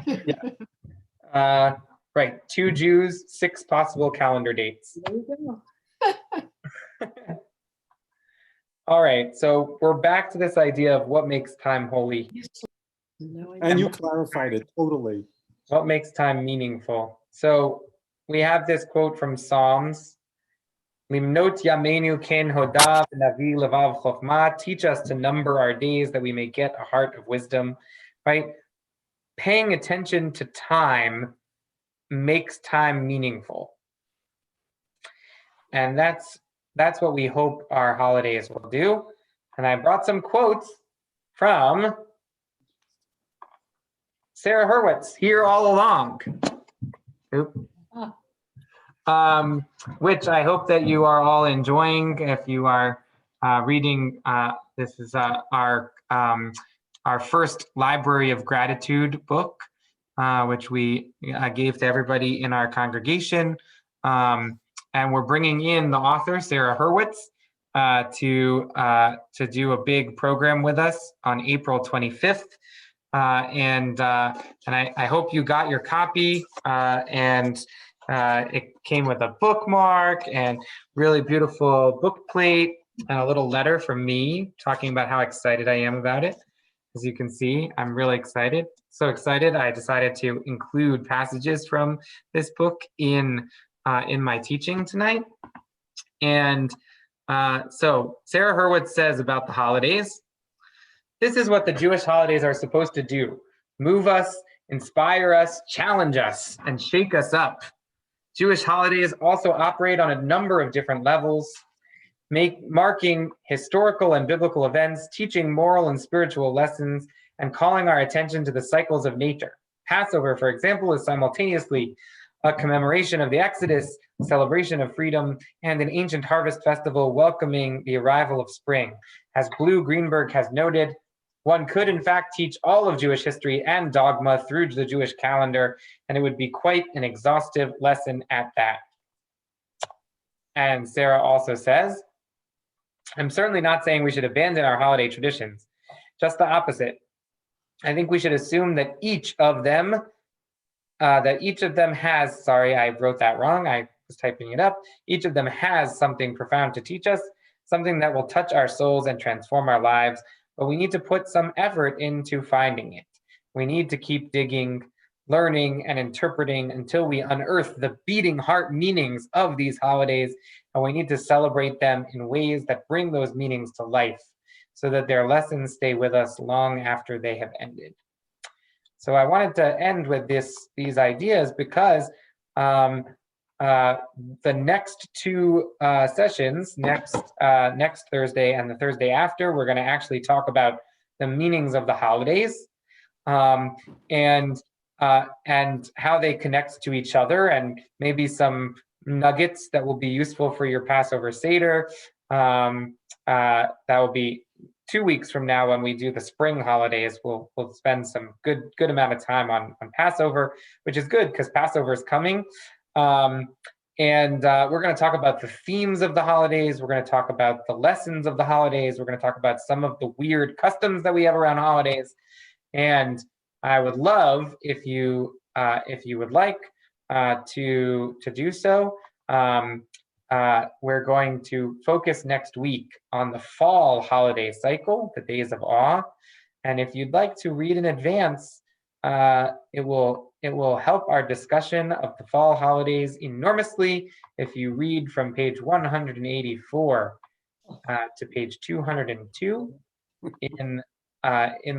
Yeah. Right. 2 Jews, 6 possible calendar dates. There you go. All right. So we're back to this idea of what makes time holy. No idea. And you clarified it totally. What makes time meaningful? So we have this quote from Psalms. Limnot yameinu ken hodav navi levav chokmah. Teach us to number our days that we may get a heart of wisdom. Right? Paying attention to time makes time meaningful. And that's what we hope our holidays will do. And I brought some quotes from Sarah Hurwitz, here all along. Which I hope that you are all enjoying. If you are reading, this is our first Library of Gratitude book, which we gave to everybody in our congregation. And we're bringing in the author, Sarah Hurwitz, to do a big program with us on April 25th. And I hope you got your copy, and it came with a bookmark and really beautiful book plate and a little letter from me talking about how excited I am about it. As you can see, I'm really excited. So excited, I decided to include passages from this book in my teaching tonight. And so Sarah Hurwitz says about the holidays, this is what the Jewish holidays are supposed to do: move us, inspire us, challenge us, and shake us up. Jewish holidays also operate on a number of different levels, marking historical and biblical events, teaching moral and spiritual lessons, and calling our attention to the cycles of nature. Passover, for example, is simultaneously a commemoration of the Exodus, a celebration of freedom, and an ancient harvest festival welcoming the arrival of spring. As Blue Greenberg has noted, one could in fact teach all of Jewish history and dogma through the Jewish calendar, and it would be quite an exhaustive lesson at that. And Sarah also says, I'm certainly not saying we should abandon our holiday traditions, just the opposite. I think we should assume that each of them has, sorry, I wrote that wrong, I was typing it up. Each of them has something profound to teach us, something that will touch our souls and transform our lives, but we need to put some effort into finding it. We need to keep digging, learning, and interpreting until we unearth the beating heart meanings of these holidays, and we need to celebrate them in ways that bring those meanings to life so that their lessons stay with us long after they have ended. So I wanted to end with these ideas because the next two sessions, next Thursday and the Thursday after, we're going to actually talk about the meanings of the holidays and how they connect to each other, and maybe some nuggets that will be useful for your Passover Seder. That will be 2 weeks from now when we do the spring holidays. We'll spend some good amount of time on Passover, which is good because Passover is coming. And we're going to talk about the themes of the holidays. We're going to talk about the lessons of the holidays. We're going to talk about some of the weird customs that we have around holidays. And I would love if you would like to do so. We're going to focus next week on the fall holiday cycle, the days of awe. And if you'd like to read in advance, it will help our discussion of the fall holidays enormously if you read from page 184 to page 202 in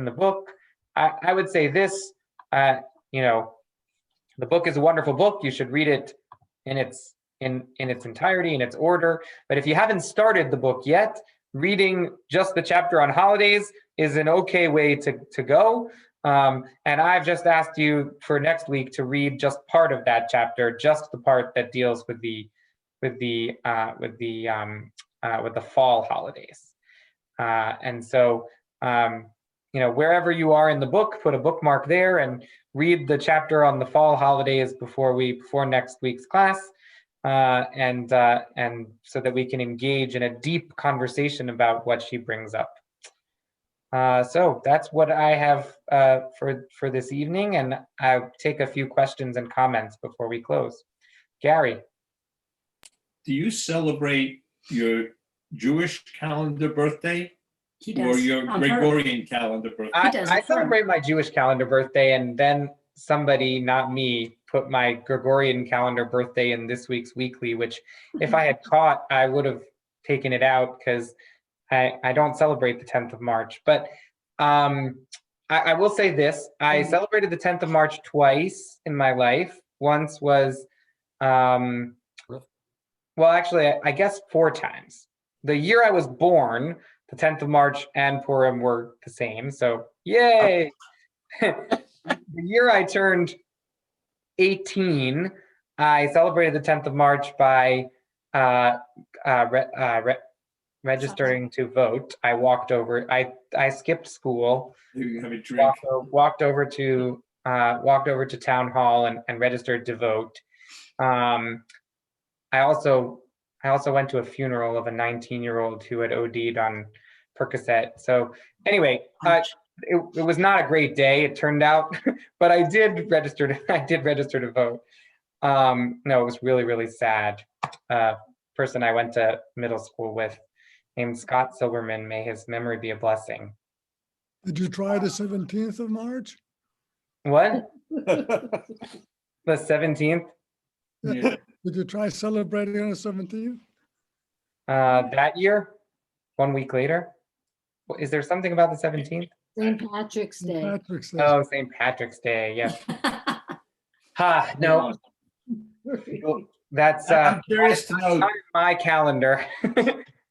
the book. I would say this, the book is a wonderful book. You should read it in its entirety, in its order. But if you haven't started the book yet, reading just the chapter on holidays is an okay way to go. And I've just asked you for next week to read just part of that chapter, just the part that deals with the fall holidays. And so, wherever you are in the book, put a bookmark there and read the chapter on the fall holidays before next week's class. And so that we can engage in a deep conversation about what she brings up. So that's what I have for this evening, and I'll take a few questions and comments before we close. Gary. Do you celebrate your Jewish calendar birthday? He does. Or your Gregorian calendar birthday? I celebrate my Jewish calendar birthday, and then somebody, not me, put my Gregorian calendar birthday in this week's weekly, which if I had caught, I would have taken it out because I don't celebrate the 10th of March. But I will say this, I celebrated the 10th of March twice in my life. Once was, well, actually, I guess 4 times. The year I was born, the 10th of March and Purim were the same, so yay! The year I turned 18, I celebrated the 10th of March by registering to vote. I walked over, I skipped school, You have a drink. walked over to town hall and registered to vote. I also went to a funeral of a 19-year-old who had OD'd on Percocet. So anyway, it was not a great day, it turned out, but I did register to vote. No, it was really, really sad. Person I went to middle school with named Scott Silverman, may his memory be a blessing. Did you try the 17th of March? What? The 17th? Yeah. Did you try celebrating on the 17th? That year? 1 week later? Is there something about the 17th? St. Patrick's St. Day. Patrick's Day. Oh, St. Patrick's Day, yes. No. That's I'm curious to know, not in my calendar.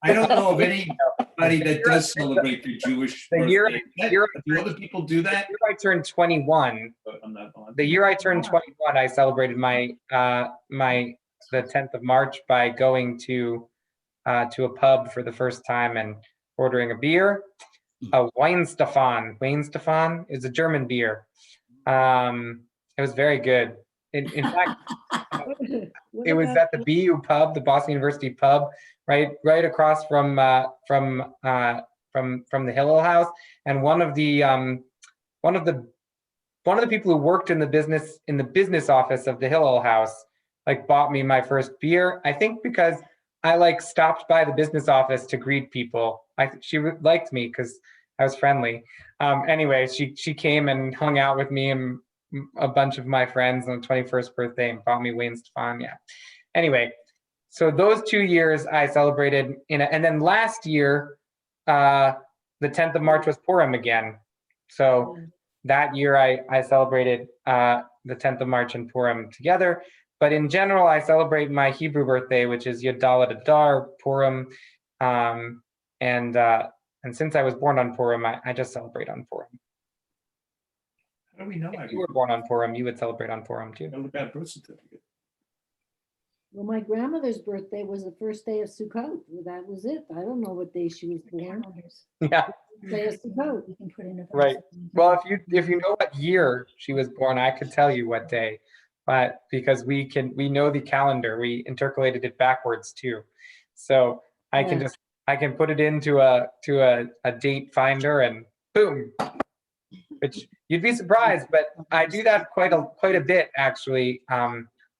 I don't know of anybody that does celebrate the Jewish The year- birthday. Do other people do that? The year I turned 21, I'm not on. the year I turned 21, I celebrated the 10th of March by going to a pub for the first time and ordering a beer, a Weinstefan. Weinstefan is a German beer. It was very good. In fact, What it was about- at the BU pub, the Boston University pub, right across from the Hillel House. And one of the people who worked in the business office of the Hillel House, like, bought me my first beer. I think because I like stopped by the business office to greet people. She liked me because I was friendly. Anyway, she came and hung out with me and a bunch of my friends on the 21st birthday and bought me Wayne Stefan. Yeah. Anyway, so those 2 years I celebrated and then last year, the 10th of March was Purim again. So that year I celebrated the 10th of March and Purim together. But in general, I celebrate my Hebrew birthday, which is Yud Daled Adar, Purim. And since I was born on Purim, I just celebrate on Purim. How do we know? If you were born on Purim, you would celebrate on Purim too. I look at birth certificate. Well, my grandmother's birthday was the first day of Sukkot. Well, that was it. I don't know what day she was born. Calendars. Yeah, Day of Sukkot. You can put in a. right. Well, if you know what year she was born, I could tell you what day, but because we know the calendar, we intercalated it backwards too. So I can put it into a date finder and boom. Which you'd be surprised, but I do that quite a bit actually.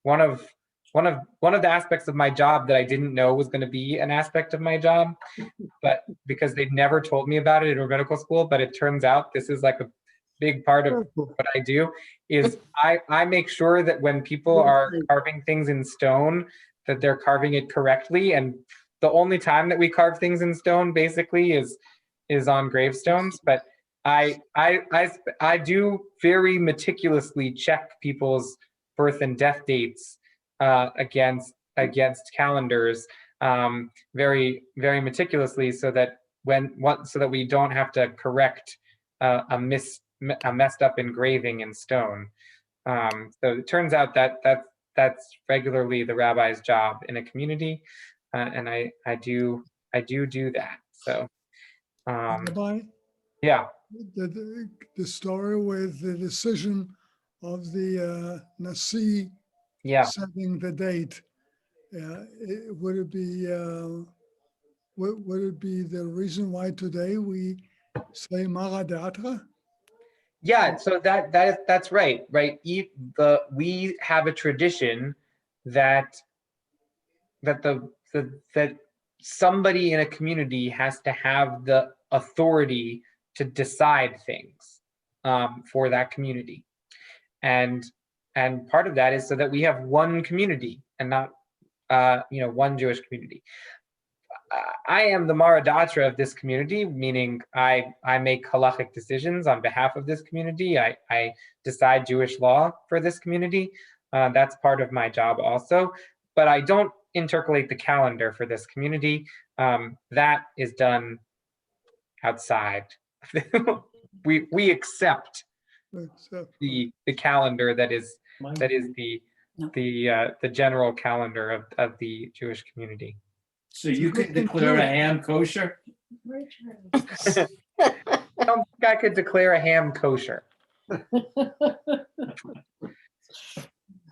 One of the aspects of my job that I didn't know was going to be an aspect of my job, but because they never told me about it in rabbinical school, but it turns out this is like a big part of what I do, is I make sure that when people are carving things in stone, that they're carving it correctly. And the only time that we carve things in stone basically is on gravestones. But I do very meticulously check people's birth and death dates against calendars very, very meticulously, so that we don't have to correct a messed up engraving in stone. So it turns out that that's regularly the rabbi's job in a community, and I do that. So Rabbi, yeah. the story with the decision of the Nasi Yeah. setting the date, would it be the reason why today we say Maradatra? Yeah, so that's right. We have a tradition that that somebody in a community has to have the authority to decide things for that community, and part of that is so that we have one community and not one Jewish community. I am the Maradatra of this community, meaning I make halachic decisions on behalf of this community. I decide Jewish law for this community. That's part of my job also. But I don't intercalate the calendar for this community. That is done outside. we accept the calendar that is the general calendar of the Jewish community. So you can declare a ham kosher? I don't think I could declare a ham kosher.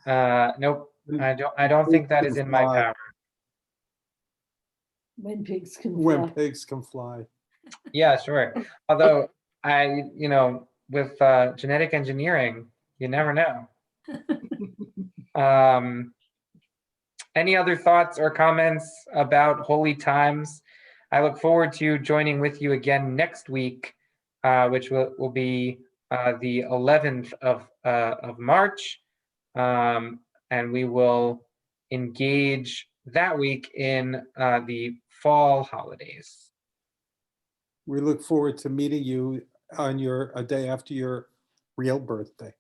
Nope. I don't think that is in my power. When pigs can fly. When pigs can fly. Yeah, sure. Although with genetic engineering, you never know. Any other thoughts or comments about holy times? I look forward to joining with you again next week, which will be the 11th of March, and we will engage that week in the fall holidays. We look forward to meeting you on a day after your real birthday.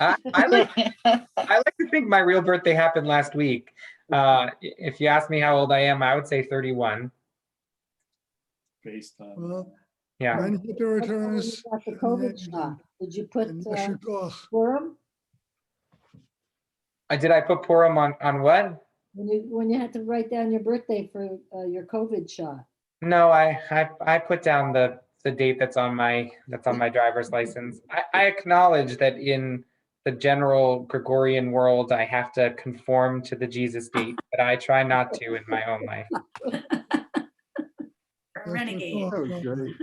I like to think my real birthday happened last week. If you ask me how old I am, I would say 31. Based on, Well, Yeah. when hit the What time returns? you got the COVID shot? Did you put יישר כוח. Purim? Did I put Purim on what? When you had to write down your birthday for your COVID shot? No, I put down the date that's on my driver's license. I acknowledge that in the general Gregorian world, I have to conform to the Jesus date, but I try not to in my own life. Renegade. That was great.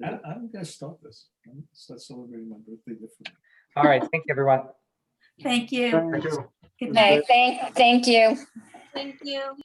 I'm gonna start this. I'm gonna start celebrating my birthday differently. All right, thank you, everyone. Thank you. Thanks. Good was night. Okay, thank you. Thank you.